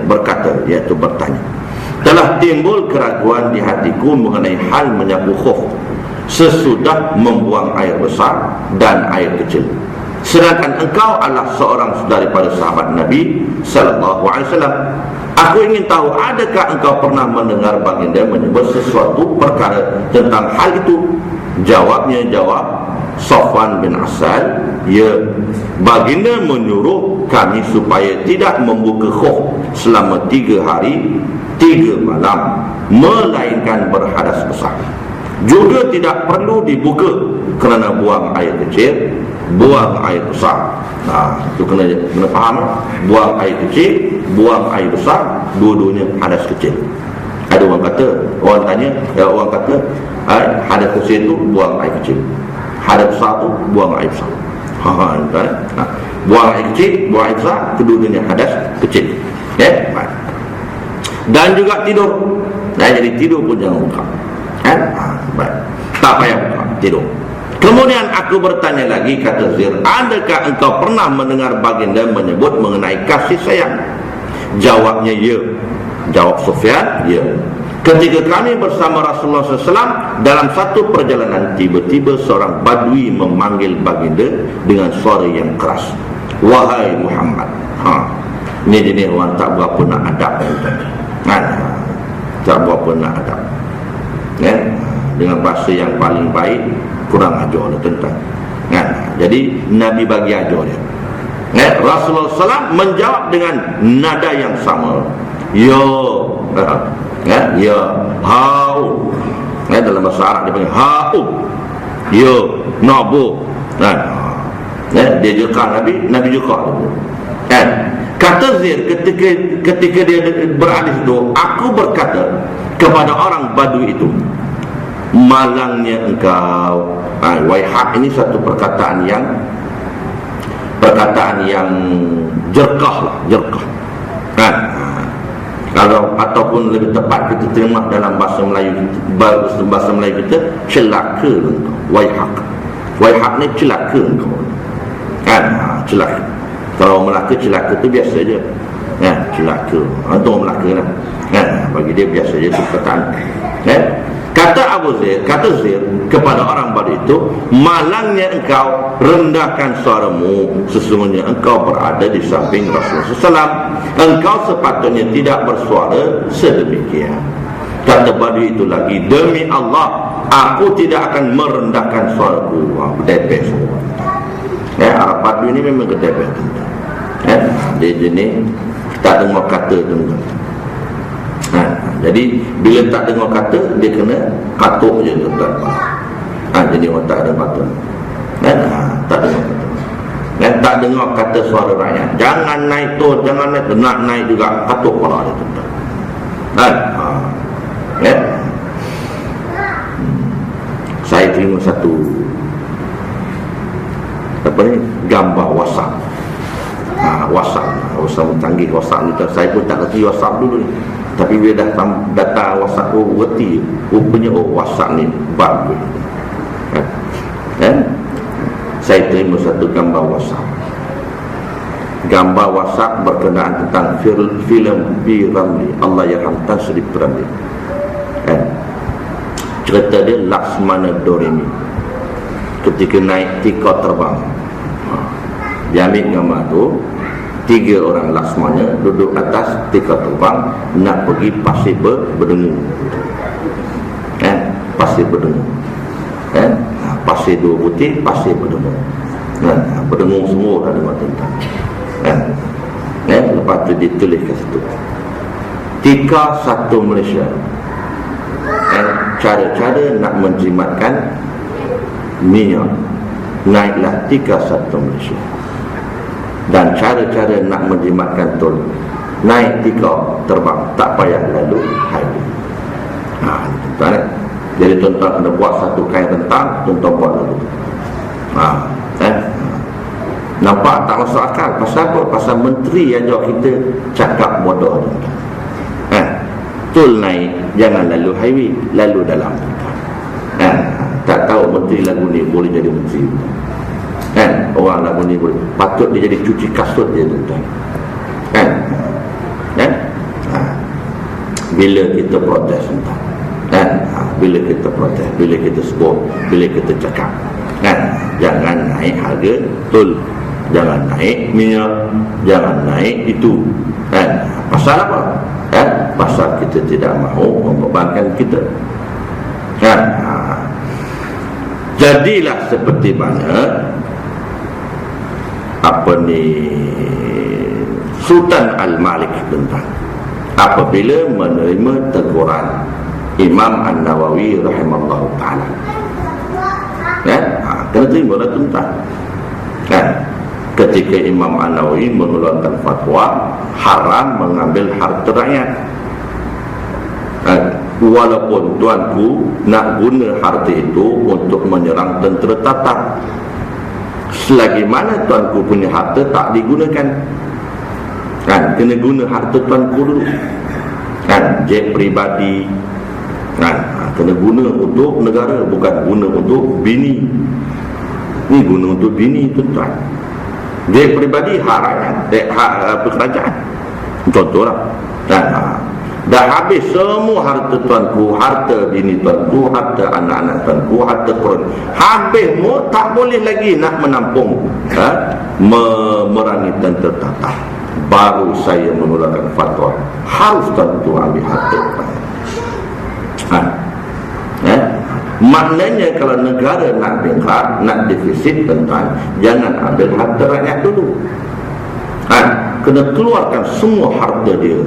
telah timbul keraguan di hatiku mengenai hal menyapu khuf sesudah membuang air besar dan air kecil, sedangkan engkau adalah seorang daripada sahabat Nabi sallallahu alaihi wasallam. Aku ingin tahu, adakah engkau pernah mendengar baginda menyebut sesuatu perkara tentang hal itu? Jawabnya Safwan bin Asal, ya, baginda menyuruh kami supaya tidak membuka khuf selama 3 hari 3 malam, melainkan berhadas besar. Juga tidak perlu dibuka kerana buang air kecil, buang air besar. Itu kena faham. Buang air kecil, buang air besar, dua-duanya hadas kecil. Ada orang tanya, orang kata hadas kecil itu buang air kecil, hadas besar tu buang air besar. Buang air kecil, buang air besar, kedua-duanya hadas kecil. Dan juga tidur. Jadi tidur pun jangan buka. Tak payah buka, tidur. Kemudian aku bertanya lagi, kata Zir, adakah engkau pernah mendengar baginda menyebut mengenai kasih sayang? Jawabnya ya. Jawab Sufyan, ya. Ketika kami bersama Rasulullah SAW dalam satu perjalanan, tiba-tiba seorang badui memanggil baginda dengan suara yang keras, wahai Muhammad. Ini jenis orang tak berapa nak adab, tak berapa nak adab, dengan bahasa yang paling baik, kurang ajar dia tentang. Jadi Nabi bagi ajar dia. Rasulullah SAW menjawab dengan nada yang sama, ya, ya, hau. Dalam bahasa Arab dia panggil hau, ya, nabu. Dia juga Nabi juga. Kata Zir, ketika dia berada di situ, aku berkata kepada orang Badui itu, malangnya engkau. Waihak ini satu perkataan yang jerkah lah, jerkah. Kalau ataupun lebih tepat kita terima dalam bahasa Melayu kita, celaka engkau. Waihak ni celaka engkau. Celaka. Kalau Melaka celaka tu biasa je. Celaka. Untuk Melaka lah. Bagi dia biasa je perkataan. Kata Zir kepada orang Badui itu, malangnya engkau, rendahkan suaramu, sesungguhnya engkau berada di samping Rasulullah SAW. Engkau sepatutnya tidak bersuara sedemikian. Kata Badui itu lagi, demi Allah, aku tidak akan merendahkan suaraku. Berdepek semua. Arab Badui ni memang kedepek. Dia jenis tak dengar kata tuan-tuan. Jadi bila tak dengar kata, dia kena katuk je tuan-tuan. Jadi orang tak ada kata. Tak dengar kata. Tak dengar kata suara rakyat. Jangan naik tu, jangan naik, nak naik juga katuk kepala dia tuan-tuan. Saya terima satu gambar WhatsApp. WhatsApp canggih. WhatsApp ni saya pun tak kerti WhatsApp dulu ni. Tapi bila data WhatsApp aku berhenti, rupanya WhatsApp ni bagus. Saya terima satu gambar WhatsApp. Gambar WhatsApp berkenaan tentang filem P. Ramli, Allah Yarham Tan Sri P. Ramli. Cerita dia Laksmana Doremi ketika naik tika terbang. Dia ambil gambar tu, 3 orang Laksmana duduk atas tika terbang nak pergi pasir berdengung. Pasir berdengung. Pasir 2 putih, pasir berdengung. Berdengung semua dah dengar tentang. Lepas tu ditulis kat situ, tika 1 Malaysia. Cara-cara nak menjimatkan minyak, naiklah tika 1 Malaysia. Dan cara-cara nak menjimatkan tol, naik tika terbang, tak payah lalu highway. Tuan-tuan, jadi tuan-tuan kena buat satu kain rentang, tuan-tuan buat lalu. Nampak tak masuk akal? Pasal apa? Pasal menteri yang jawab kita cakap bodoh. Tol naik, jangan lalu highway, lalu dalam. Tak tahu menteri lagu ni boleh jadi menteri. Orang lagu ni boleh, patut dia jadi cuci kasut dia tuan-tuan. Bila kita protes tuan-tuan, bila kita protes, bila kita sebut, bila kita cakap, jangan naik harga tol, jangan naik minyak, jangan naik itu, Pasal apa? Pasal kita tidak mahu membebankan kita. Kan? Jadilah seperti mana Sultan Al-Malik tentang apabila menerima teguran Imam An-Nawawi rahimahullah ta'ala, kan? Kena terima lah tentang, kan? Ketika Imam An-Nawawi mengeluarkan fatwa haram mengambil harta rakyat, walaupun tuanku nak guna harta itu untuk menyerang tentera Tatar, selagi mana tuanku punya harta tak digunakan, kan? Kena guna harta tuanku dulu, kan? Jet peribadi, kan? Kena guna untuk negara, bukan guna untuk bini. Ni guna untuk bini tuan-tuan. Jet peribadi hak rakyat, hak kerajaan, contohlah, kan? Dah habis semua harta tuanku, harta bini tuanku, harta anak-anak tuanku, harta korun, habis mu tak boleh lagi nak menampung memerangi tentera Tatar. Baru saya mengeluarkan fatwa harus tuanku ambil harta. Maknanya kalau negara nak bankrupt, nak defisit, tentang jangan ambil harta rakyat dulu. Kena keluarkan semua harta dia,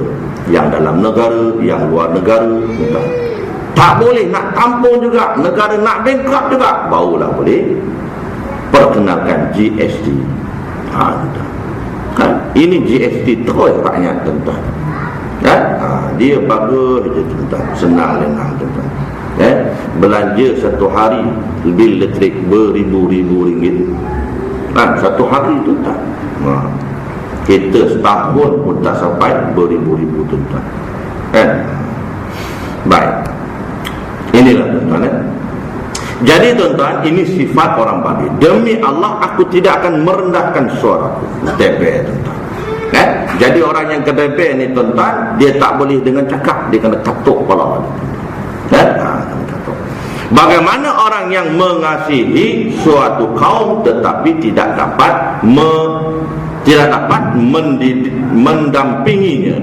yang dalam negara, yang luar negara. Tak boleh nak tampung juga, negara nak bankrupt juga, barulah boleh perkenalkan GST. Ini GST terus rakyat tuan-tuan. Dia bagus je tuan-tuan, senang-senang tuan-tuan. Belanja satu hari bil elektrik beribu-ribu ringgit, satu hari tuan-tuan. Kita setahun pun tak sampai beribu-ribu tuan-tuan. Baik, inilah tuan-tuan. Jadi tuan-tuan, ini sifat orang Baduy. Demi Allah aku tidak akan merendahkan suaraku. Tebe tuan-tuan. Jadi orang yang kedebe ni tuan-tuan, dia tak boleh dengan cakap, dia kena katuk kepala. Bagaimana orang yang mengasihi suatu kaum tetapi tidak dapat mendampinginya.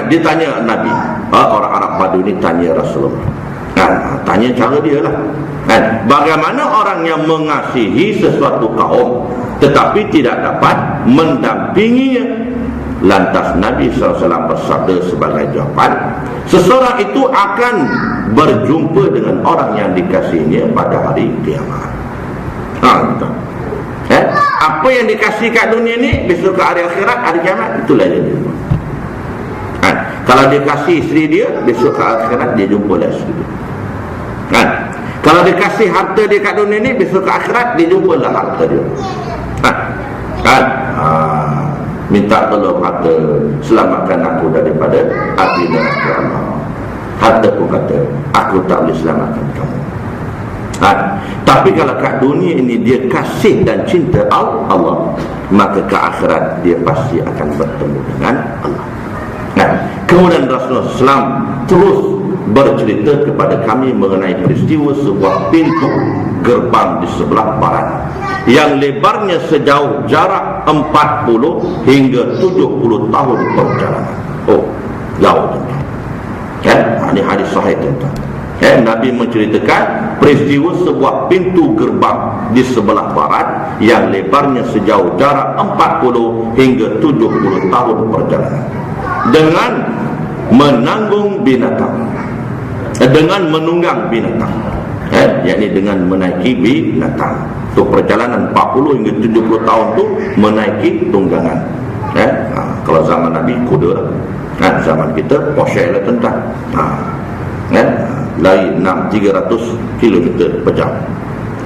Ditanya Nabi, orang Arab Baduy ni tanya Rasulullah, tanya cara dia lah, bagaimana orang yang mengasihi sesuatu kaum tetapi tidak dapat mendampinginya. Lantas Nabi SAW bersabda sebagai jawaban, seseorang itu akan berjumpa dengan orang yang dikasihinya pada hari kiamat. Apa yang dikasih kat dunia ni, besok ke hari akhirat, hari kiamat, itulah dia jumpa. Kalau dia kasih isteri dia, besok ke akhirat dia jumpa lah isteri dia. Kalau dia kasih harta dia kat dunia ni, besok ke akhirat dia jumpa lah harta dia. Minta tolong harta, selamatkan aku daripada api neraka Allah. Harta pun kata, aku tak boleh selamatkan kamu. Tapi kalau kat dunia ini dia kasih dan cinta Allah, maka ke akhirat dia pasti akan bertemu dengan Allah. Kemudian Rasulullah SAW terus bercerita kepada kami mengenai peristiwa sebuah pintu gerbang di sebelah barat yang lebarnya sejauh jarak 40 hingga 70 tahun perjalanan. Jauh tuan-tuan. Ini hadis sahih tuan-tuan. Nabi menceritakan peristiwa sebuah pintu gerbang di sebelah barat yang lebarnya sejauh jarak 40 hingga 70 tahun perjalanan, dengan menanggung binatang, dengan menunggang binatang, yakni dengan menaiki binatang. Untuk perjalanan 40 hingga 70 tahun tu menaiki tunggangan. Kalau zaman Nabi kuda, zaman kita Porsche lah tuan-tuan. Lari 300 km per jam,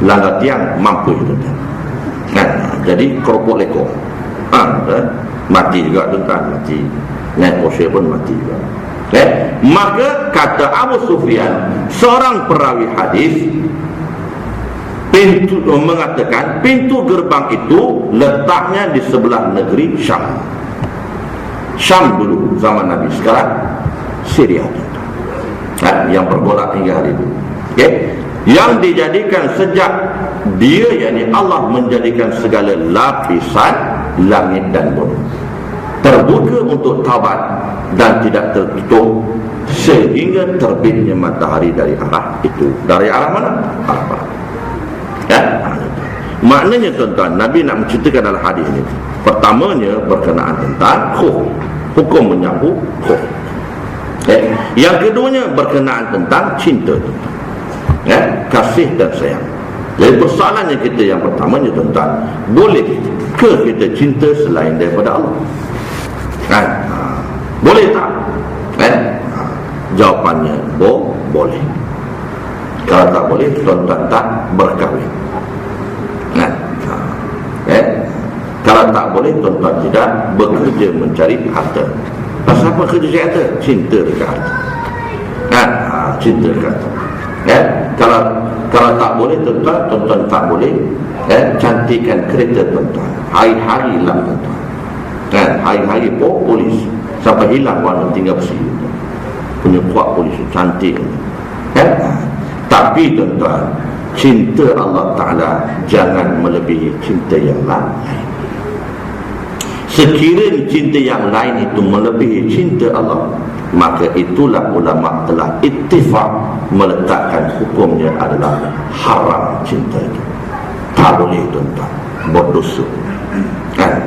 langgar tiang mampu tuan-tuan. Jadi keropok lekor, mati juga tuan-tuan, mati. Naik Porsche pun mati juga. Maka kata Abu Sufyan, seorang perawi hadis, mengatakan pintu gerbang itu letaknya di sebelah negeri Syam. Syam dulu zaman Nabi, sekarang Syria, yang bergolak hingga hari itu. Yang dijadikan sejak dia, yakni Allah menjadikan segala lapisan langit dan bumi. terbuka untuk taubat dan tidak tertutup sehingga terbitnya matahari dari arah itu. Dari arah mana? Arah barat. Ya? Maknanya tuan-tuan, Nabi nak menceritakan dalam hadis ini, pertamanya berkenaan tentang khuf, hukum menyapu khuf. Yang keduanya berkenaan tentang cinta, kasih dan sayang. Jadi persoalannya kita yang pertamanya tuan-tuan, boleh ke kita cinta selain daripada Allah? Boleh tak? Jawapannya boleh. Kalau tak boleh, tuan-tuan tak berkahwin. Kalau tak boleh, tuan-tuan tidak bekerja mencari harta. Pasal apa kerja cari harta? Cinta dekat harta. Cinta dekat harta. Kalau tak boleh, tuan-tuan tak boleh cantikkan kereta tuan-tuan. Hari-hari hilang tuan-tuan. Hari-hari polis sampai hilang warna tinggal bersih. Punya kuat polis cantik. Tapi tuan-tuan, cinta Allah Ta'ala jangan melebihi cinta yang lain. Sekiranya cinta yang lain itu melebihi cinta Allah, maka itulah ulama telah ittifaq meletakkan hukumnya adalah haram cinta itu. Tak boleh tuan-tuan, berdosa.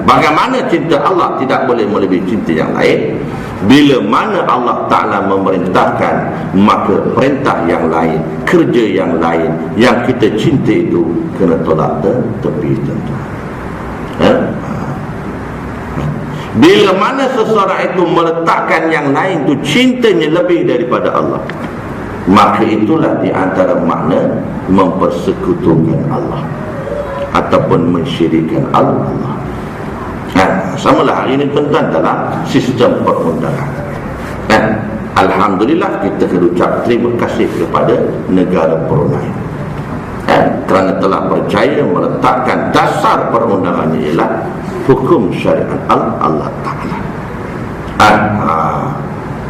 Bagaimana cinta Allah tidak boleh melebihi cinta yang lain? Bila mana Allah Ta'ala memerintahkan, maka perintah yang lain, kerja yang lain yang kita cinta itu kena tolak tepi tuan-tuan. Bila mana seseorang itu meletakkan yang lain itu cintanya lebih daripada Allah, maka itulah di antara makna mempersekutukan Allah ataupun mensyirikkan Allah. Samalah hari ini tuan-tuan dalam sistem perundangan. Alhamdulillah kita kena ucap terima kasih kepada negara Brunei kerana telah percaya meletakkan dasar perundangannya ialah hukum syariat Allah Ta'ala.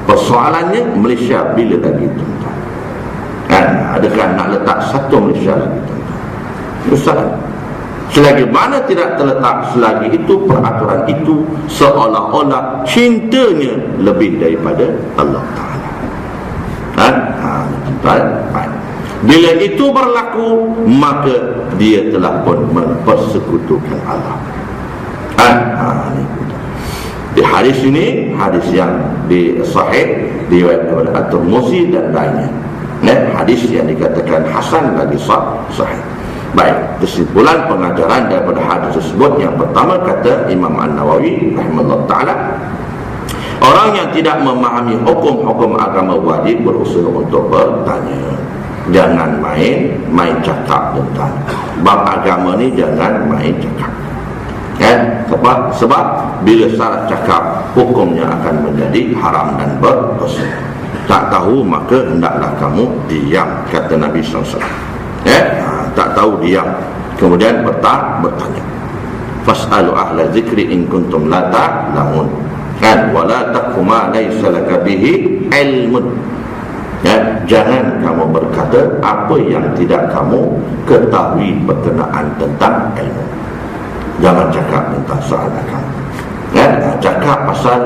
Persoalannya Malaysia bila lagi tuan-tuan? Adakah nak letak satu Malaysia lagi tuan-tuan? Ustaz, selagi mana tidak terletak, selagi itu peraturan itu seolah-olah cintanya lebih daripada Allah Ta'ala. Bila itu berlaku, maka dia telah pun mempersekutukan Allah. Di hadis ini, hadis yang di sahih diriwayatkan oleh At-Tirmizi dan lainnya, hadis yang dikatakan hasan lagi sahih. Baik, kesimpulan pengajaran daripada hadis tersebut, yang pertama kata Imam An-Nawawi rahimahullah ta'ala, orang yang tidak memahami hukum-hukum agama wajib berusaha untuk bertanya. Jangan main cakap tentang bab agama ni, jangan main cakap. Sebab bila salah cakap, hukumnya akan menjadi haram dan berdosa. Tak tahu maka hendaklah kamu diam, kata Nabi SAW. Tak tahu diam, kemudian bertanya. Fas'alu ahla zikri in kuntum la ta'lamun. Wala taqfu ma laysa laka bihi ilmun. Jangan kamu berkata apa yang tidak kamu ketahui berkenaan tentang ilmu. Jangan cakap tentang soal agama. Cakap pasal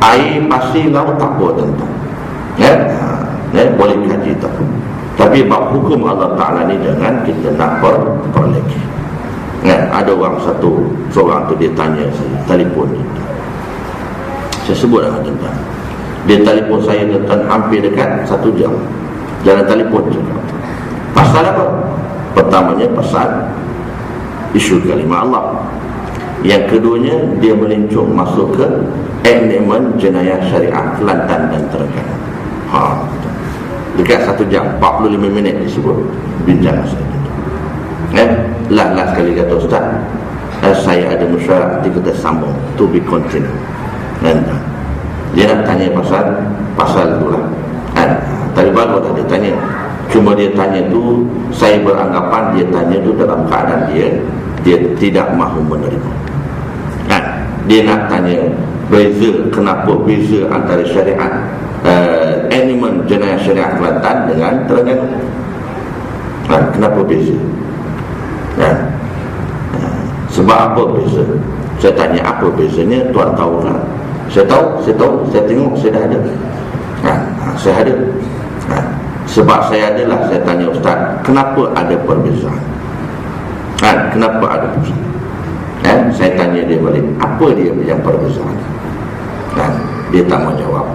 air pasir laut tak apa tentang. Boleh kaji tak. Tapi bab hukum Allah Ta'ala ni jangan kita nak perleki. Ada seorang tu dia tanya saya, telefon dia. Saya sebut lah tentang. Dia telefon saya tentang hampir dekat 1 jam. Jalan telefon cakap. Pasal apa? Pertamanya pasal isu kalimah Allah. Yang keduanya, dia melencong masuk ke elemen jenayah syariah Kelantan dan Terengganu. Dekat 1 jam 45 minit disebut bincang saya. Last kali kata Ustaz, saya ada mesyuarat, nanti kita sambung, to be continued. Dia nak tanya pasal itulah. Tadi baru dia tanya. Cuma dia tanya tu, saya beranggapan dia tanya tu dalam keadaan dia tidak mahu menerima. Dia nak tanya kenapa beza antara syariat elemen jenayah syariat Kelantan dengan Terengganu. Kenapa beza? Sebab apa beza? Saya tanya apa bezanya, tuan tahu kan? Saya tahu, saya tengok, saya dah ada. Saya ada. Sebab saya adalah, saya tanya ustaz, kenapa ada perbezaan? Kenapa ada perbezaan? Saya tanya dia balik, apa dia yang perbezaan? Dia tak mau jawab.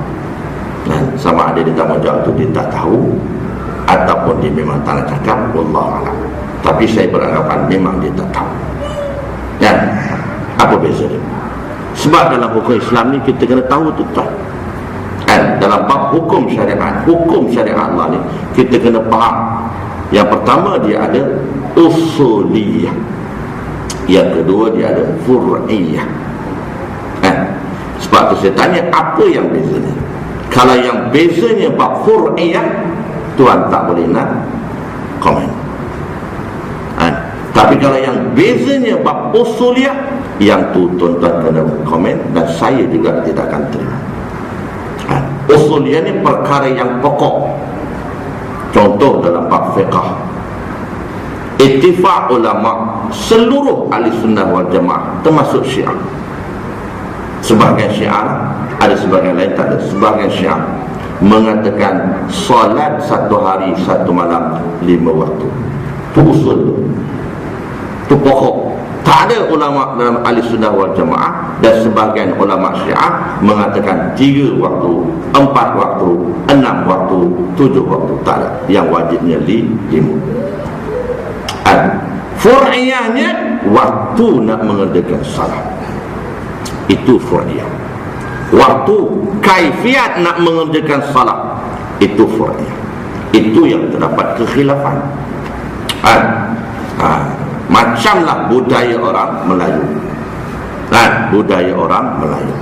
Sama ada dia tak mau jawab tu dia tak tahu, ataupun dia memang tak nak cakap, wallahualam. Tapi saya beranggapan memang dia tak tahu. Apa beza dia? Sebab dalam hukum Islam ni kita kena tahu tuan. Dalam bab hukum syariat Allah ni kita kena faham. Yang pertama dia ada usuliyah, yang kedua dia ada fur'iyah. Sebab tu saya tanya apa yang bezanya. Kalau yang bezanya bab fur'iyah, tuan tak boleh nak komen. Tapi kalau yang bezanya bab usuliyah, yang tu tuan-tuan kena komen, dan saya juga tidak akan terima. Usuliyah ni perkara yang pokok. Contoh dalam bab fiqh, ittifaq ulama seluruh ahli sunnah wal jamaah termasuk Syiah. Sebahagian Syiah ada, sebahagian lain tak ada. Sebahagian Syiah mengatakan solat satu hari satu malam 5 waktu. Itu usul tu, itu pokok. Tak ada ulama dalam ahli sunnah wal jamaah, dan sebahagian ulama Syiah mengatakan 3 waktu, 4 waktu, 6 waktu, 7 waktu. Tak ada. Yang wajibnya 5. Fur'iyahnya waktu nak mengerjakan salat, itu fur'iyah. Waktu kaifiat nak mengerjakan salat, itu fur'iyah. Itu yang terdapat kekhilafan. Macamlah budaya orang Melayu. Budaya orang Melayu.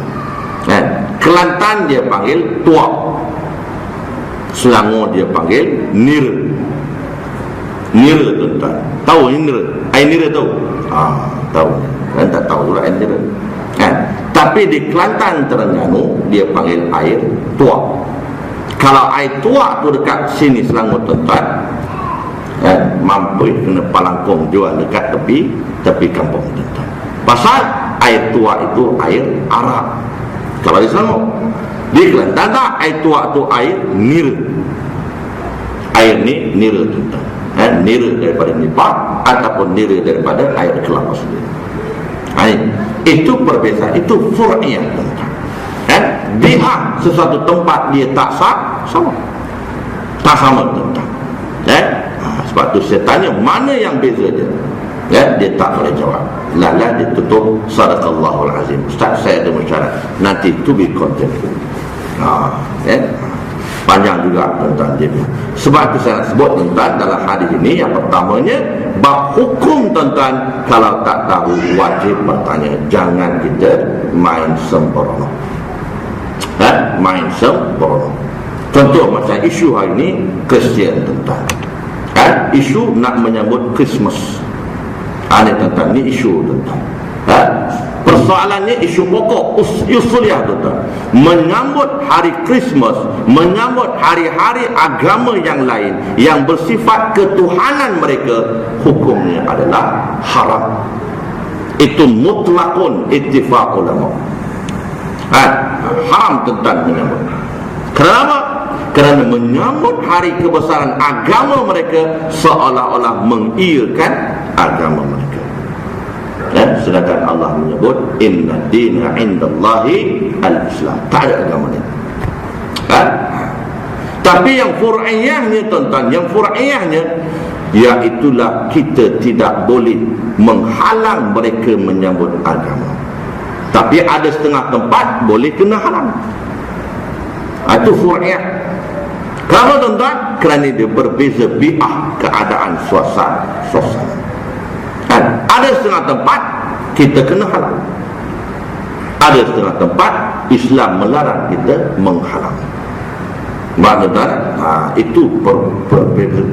Kelantan dia panggil tuak, Selangor dia panggil nira. Nira tuan-tuan, tahu nira? Air nira tahu? Tahu. Kan tak tahu pula air nira. Tapi di Kelantan Terengganu dia panggil air tuak. Kalau air tuak tu dekat sini Selangor tuan-tuan, mampu kena palangkong jual dekat tepi kampung tuan-tuan. Pasal air tuak itu air Arab. Kalau di Selangor, di Kelantan tak, air tuak tu air nira. Air ni nira tuan-tuan. Nira daripada nipah ataupun nira daripada air kelapa sendiri. Itu perbezaan, itu fur'iyah tuan-tuan. Bi'ah sesuatu tempat dia tak sama, tak sama tuan-tuan. Sebab tu saya tanya mana yang beza dia, dia tak boleh jawab. Lala dia tutup, sadaqallahul azim. Ustaz, saya ada syarat, nanti to be continued. Panjang juga tuan-tuan dia. Sebab itu saya nak sebut tuan-tuan dalam hadis ini, yang pertamanya bab hukum tuan-tuan, kalau tak tahu wajib bertanya. Jangan kita main sembrono. Main sembrono. Contoh macam isu hari ini Kristian tuan-tuan. Isu nak menyambut Christmas. Ini tuan-tuan, ini isu tuan-tuan. Persoalannya isu pokok, usuliyah tuan-tuan. Menyambut hari Christmas, menyambut hari-hari agama yang lain yang bersifat ketuhanan mereka, hukumnya adalah haram. Itu mutlakun ittifaq ulama. Haram tuan-tuan menyambut. Kenapa? Kerana menyambut hari kebesaran agama mereka seolah-olah mengiyakan agama mereka. Sedangkan Allah menyebut inna dina indallahi al-Islam. Tak ada agama lain. Tapi yang fur'iyahnya tuan-tuan, yang fur'iyahnya, iaitulah kita tidak boleh menghalang mereka menyambut agama. Tapi ada setengah tempat boleh kena halang. Itu fur'iyah. Kenapa tuan-tuan? Kerana dia berbeza bi'ah, keadaan suasana. Ada setengah tempat kita kena halang, ada setengah tempat Islam melarang kita menghalang. Tuan-tuan, itu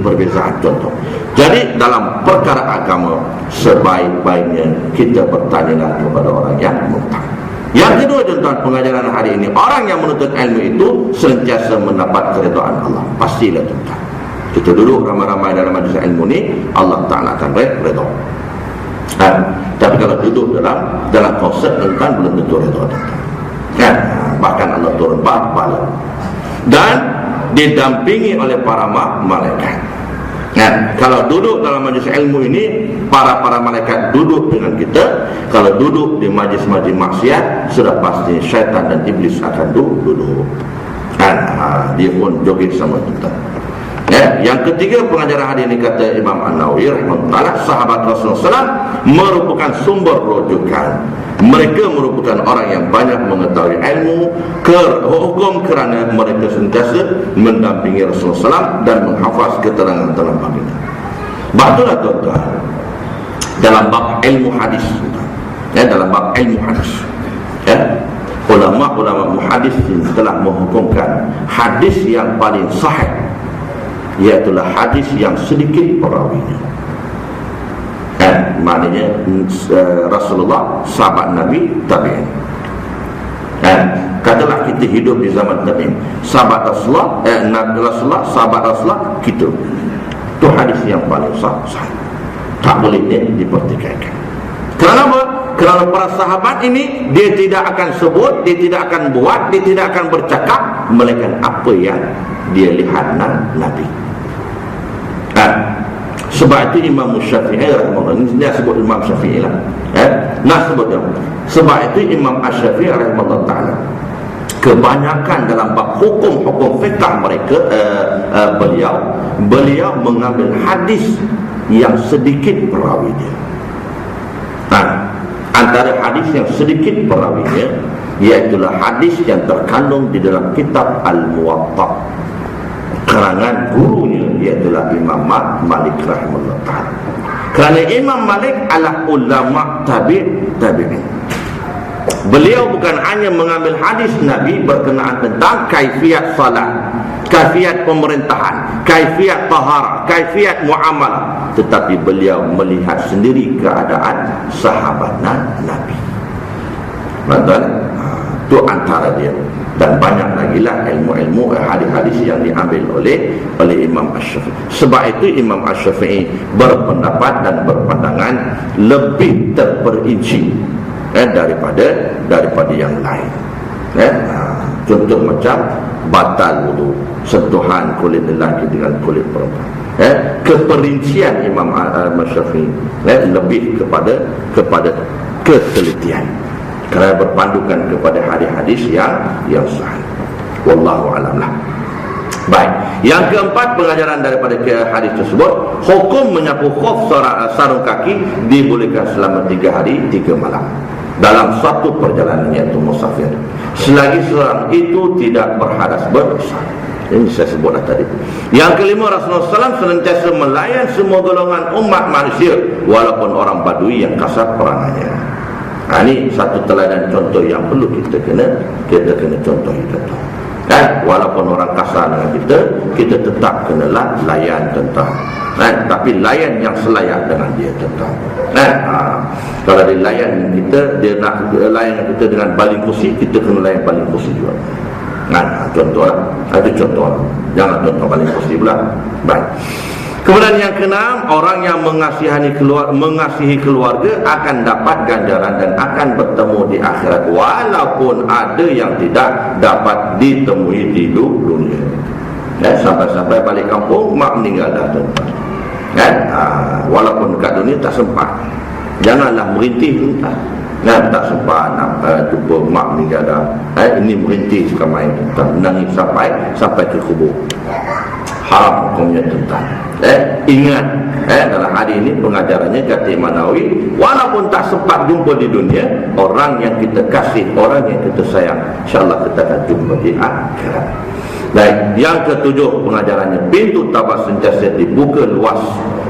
perbezaan contoh. Jadi dalam perkara agama, sebaik-baiknya kita bertanyalah kepada orang yang mengetahui. Yang kedua tuan-tuan, pengajaran hari ini, orang yang menuntut ilmu itu sentiasa mendapat keridhaan Allah. Pastilah tuan-tuan. Kita duduk ramai-ramai dalam majlis ilmu ni, Allah Ta'ala akan redha. Dan Tapi kalau duduk dalam konsep tuan belum tentu redha tuan. Kan? Bahkan Allah turun bala dan didampingi oleh para malaikat. Nah, kalau duduk dalam majlis ilmu ini, para malaikat duduk dengan kita. Kalau duduk di majlis-majlis maksiat, sudah pasti syaitan dan iblis akan duduk. Dia pun joget sama kita. Ya, yang ketiga pengajaran hadis ini kata Imam An-Nawawi rahimahullah, sahabat Rasulullah SAW merupakan sumber rujukan. Mereka merupakan orang yang banyak mengetahui ilmu hukum kerana mereka sentiasa mendampingi Rasulullah SAW dan menghafaz keterangan dalam baginda. Batulah tuan-tuan, dalam bab ilmu hadis, ya, dalam bab ilmu hadis, ya, ulama muhadis telah menghukumkan hadis yang paling sahih iaitulah hadis yang sedikit perawinya. Maknanya Rasulullah, sahabat Nabi, tabi'in. Katalah kita hidup di zaman tabi'in, sahabat Rasulullah, Nabi Rasulullah, sahabat Rasulullah, kita. Itu hadis yang paling sahih. Tak boleh dipertikaikan. Kenapa? Kerana para sahabat ini, dia tidak akan sebut, dia tidak akan buat, dia tidak akan bercakap melainkan apa yang dia lihat Nabi. Sebab itu Imam Syafi'i rahimahullah, ini dia sebut Imam Syafi'i lah, sebut dia. Sebab itu Imam Syafi'i rahimahullah ta'ala, kebanyakan dalam bab hukum-hukum fiqh mereka, beliau mengambil hadis yang sedikit perawinya. Antara hadis yang sedikit perawinya iaitulah hadis yang terkandung di dalam kitab Al-Muwatta, karangan gurunya iaitulah Imam Malik rahimahullah ta'ala. Kerana Imam Malik adalah ulama tabi'in. Beliau bukan hanya mengambil hadis Nabi berkenaan tentang kaifiat salat, kaifiat pemerintahan, kaifiat taharah, kaifiat muamalah, tetapi beliau melihat sendiri keadaan sahabat Nabi. Betul? Itu antara dia. Dan banyak lagi lah ilmu-ilmu hadis-hadis yang diambil oleh Imam Asy-Syafi'i. Sebab itu Imam Asy-Syafi'i berpendapat dan berpandangan lebih terperinci daripada yang lain. Contoh macam batal wudu, sentuhan kulit lelaki dengan kulit perempuan. Keperincian Imam Asy-Syafi'i lebih kepada ketelitian, kerana berpandukan kepada hadis-hadis yang sahih. Wallahu a'lam lah. Baik, yang keempat pengajaran daripada hadis tersebut, hukum menyapu khuf sarung kaki dibolehkan selama 3 hari 3 malam dalam satu perjalanan, iaitu musafir, selagi seorang itu tidak berhadas besar. Ini saya sebutlah tadi. Yang kelima, Rasulullah SAW senantiasa melayan semua golongan umat manusia walaupun orang badui yang kasar perangannya. Ini satu teladan contoh yang perlu kita kena contoh kita. Walaupun orang kasar dengan kita tetap kena layan tentang. Tapi layan yang selayak dengan dia tentang. Kalau dia layan kita, dia nak layan kita dengan baling kursi, kita kena layan baling kursi juga. Contoh lah. Itu contoh lah. Jangan contoh baling kursi pula. Baik. Kemudian yang keenam, orang yang mengasihi keluarga akan dapat ganjaran dan akan bertemu di akhirat, walaupun ada yang tidak dapat ditemui di dunia. Sampai-sampai balik kampung, mak meninggal dah tuan-tuan. Walaupun dekat dunia tak sempat, janganlah merintih entah. Tak sempat nak jumpa mak meninggal dah. Ini merintih suka main, menangis sampai ke kubur. Haram hukumnya tentang. Ingat, dalam hadis ini pengajarannya kata Imam Nawawi, walaupun tak sempat jumpa di dunia, orang yang kita kasih, orang yang kita sayang, insyaAllah kita akan jumpa di akhirat. Baik, yang ketujuh pengajarannya, pintu taubat sentiasa dibuka luas.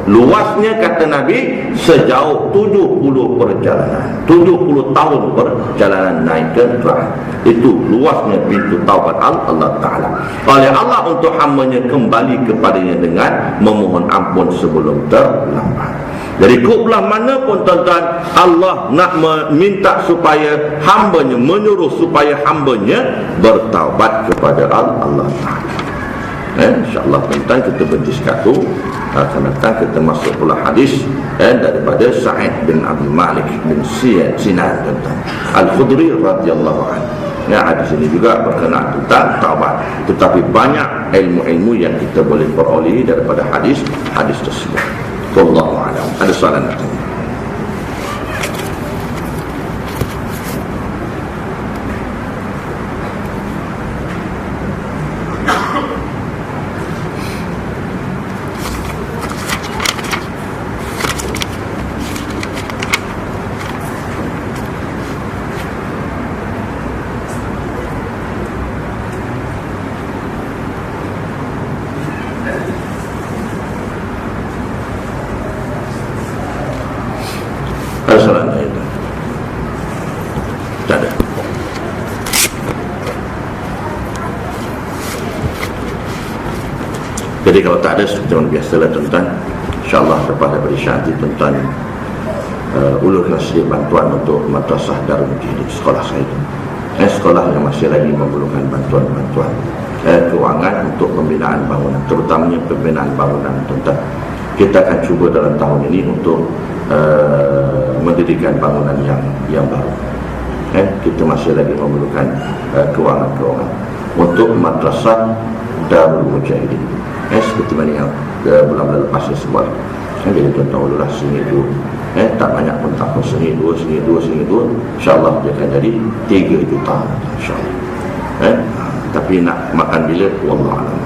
Luasnya kata Nabi sejauh 70 perjalanan, 70 tahun perjalanan naik ke neraka. Itu luasnya pintu taubat Allah Ta'ala oleh Allah untuk hambanya kembali kepadanya dengan memohon ampun sebelum terlambat. Jadi kublah mana pun tuan-tuan, Allah nak meminta supaya hambanya, menyuruh supaya hambanya bertaubat kepada Allah Ta'ala. InsyaAllah tuan-tuan kita berhenti sekatu akan datang kita masuk pula hadis daripada Sa'id bin Abi Malik bin Sinan Al-Khudri radhiyallahu anhu. Hadis ini juga berkenaan tentang taubat, tetapi banyak ilmu-ilmu yang kita boleh peroleh daripada hadis tersebut. Wallahu a'lam. Ada soalan nak tanya? Tak ada. Jadi kalau tak ada, seperti mana biasalah tuan-tuan, insyaAllah lepas daripada nanti tuan-tuan ulurkan sedikit bantuan untuk madrasah Darul Mujahidin, sekolah saya itu. Sekolah yang masih lagi memerlukan bantuan-bantuan keuangan untuk pembinaan bangunan, terutamanya pembinaan bangunan tuan-tuan. Kita akan cuba dalam tahun ini untuk mendirikan bangunan yang baru. Kita masih lagi memerlukan keuangan untuk madrasah Darul Mujahidin. Seperti mana yang bulan-bulan lepas saya sebut. Jadi tuan-tuan ulurlah RM1, tak banyak pun tak pun RM1, insyaAllah dia akan jadi 3 juta, insyaAllah. Tapi nak makan bila, wallahualam.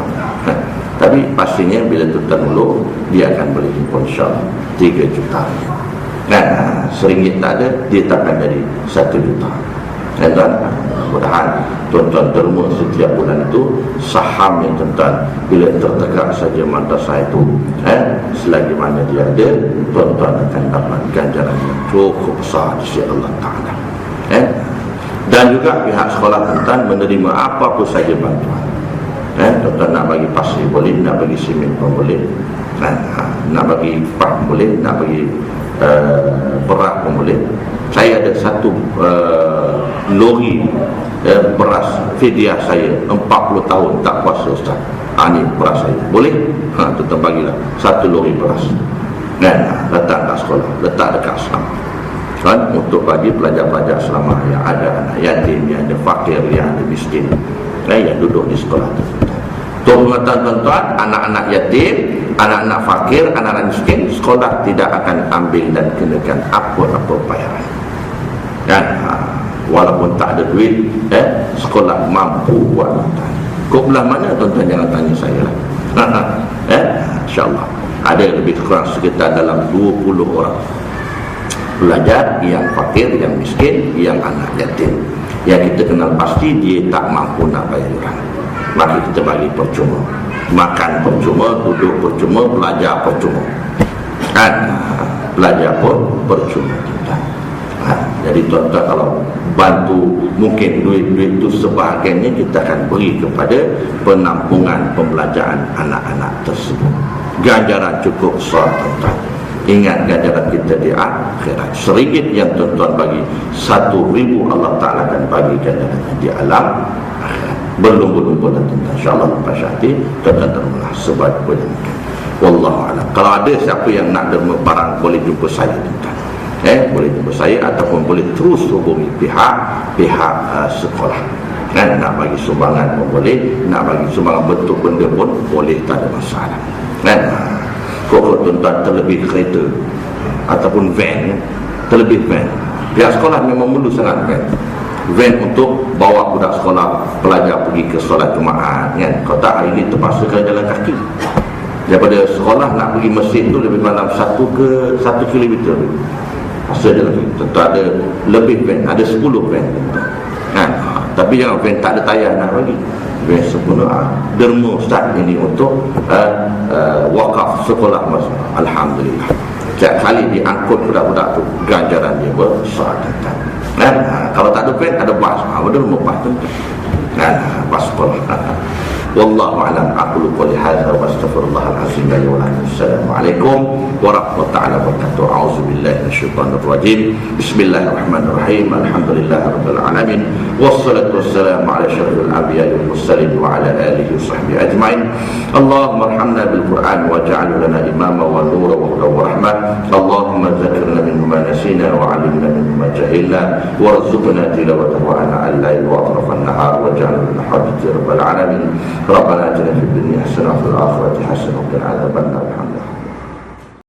Tapi pastinya bila tuan-tuan ulur, dia akan boleh jumpa insyaAllah 3 juta. RM1 tak ada, dia tak akan jadi 1 juta. Tuan-tuan, mudah-mudahan tuan-tuan derma setiap bulan itu saham yang tuan-tuan bila tertegak saja madrasah itu, selagi mana dia ada, tuan-tuan akan dapat ganjaran yang cukup besar di sisi Allah Ta'ala. Dan juga pihak sekolah tuan-tuan menerima apa pun saja bantuan. Tuan-tuan nak bagi pasir boleh, nak bagi simen pun boleh, nak bagi pah boleh, nak bagi berat pun boleh. Saya ada satu lori beras fidyah saya 40 tahun tak puasa Ustaz. Ini beras saya boleh, tuan-tuan bagilah satu lori beras, letak kat sekolah, letak dekat asrama, untuk bagi pelajar-pelajar asrama yang ada anak yatim, yang ada fakir, yang ada miskin, yang duduk di sekolah tu. Tuan-tuan, anak-anak yatim, anak-anak fakir, anak-anak miskin, sekolah tidak akan ambil dan kenakan apa-apa bayaran. Walaupun tak ada duit, sekolah mampu buat tuan-tuan. Kau belah mana tuan-tuan, jangan tanya saya lah. InsyaAllah ada lebih kurang sekitar dalam 20 orang pelajar yang fakir, yang miskin, yang anak yatim, yang kita kenal pasti dia tak mampu nak bayar yuran. Maka kita bagi percuma, makan percuma, duduk percuma, belajar percuma, belajar pun percuma. Jadi tuan-tuan kalau bantu, mungkin duit-duit itu sebahagiannya kita akan beri kepada penampungan pembelajaran anak-anak tersebut. Ganjaran cukup besar tuan-tuan. Ingat ganjaran kita di akhirat. RM1 yang tuan-tuan bagi, RM1,000 Allah Ta'ala akan bagi ganjarannya di alam akhirat. Berlumba-lumba dan tuan-tuan, insyaAllah lepas hati tuan-tuan termalah sebaik demikian. Wallahualam. Kalau ada siapa yang nak derma barang, boleh jumpa saya tuan-tuan. Boleh jumpa saya ataupun boleh terus hubungi pihak sekolah. Nak bagi sumbangan pun boleh, nak bagi sumbangan bentuk benda pun boleh, tak ada masalah. Kalau tuan-tuan terlebih kereta ataupun van, terlebih van, pihak sekolah memang perlu sangat van untuk bawa budak sekolah, pelajar pergi ke solat Jumaat, Kalau tak, hari ini terpaksa kena jalan kaki daripada sekolah nak pergi masjid tu lebih dalam 1 kilometer. Pasal dia lagi, tentu ada lebih van, ada 10 van. Tapi jangan van tak ada tayar nak bagi. Van sempurna, derma Ustaz ini untuk wakaf sekolah mas. Alhamdulillah. Setiap kali diangkut budak-budak tu, ganjaran dia besar. Kalau tak ada van, ada bas. Derma bas tu. Bas sekolah. Wallahu a'lam. Aqulu qouli hadza wa astaghfirullahal azim li wa lakum. Assalamualaikum warahmatullahi wabarakatuh. A'udzu billahi minasyaitonir rajim. Bismillahirrahmanirrahim. Alhamdulillahirabbil alamin. Wassalatu wassalamu ala asyrafil anbiya'i wal mursalin wa ala alihi washabbihi ajmain. اللهم ارحمنا بالقرآن واجعله لنا إماما ونورا وهدى ورحمة اللهم ذكرنا منه ما نسينا وعلمنا منه ما جهلنا وارزقنا تلاوته آناء الليل وأطراف النهار واجعله لنا حجة يا رب العالمين ربنا آتنا في الدنيا حسنة وفي الآخرة حسنة وقنا عذاب النار الحمد لله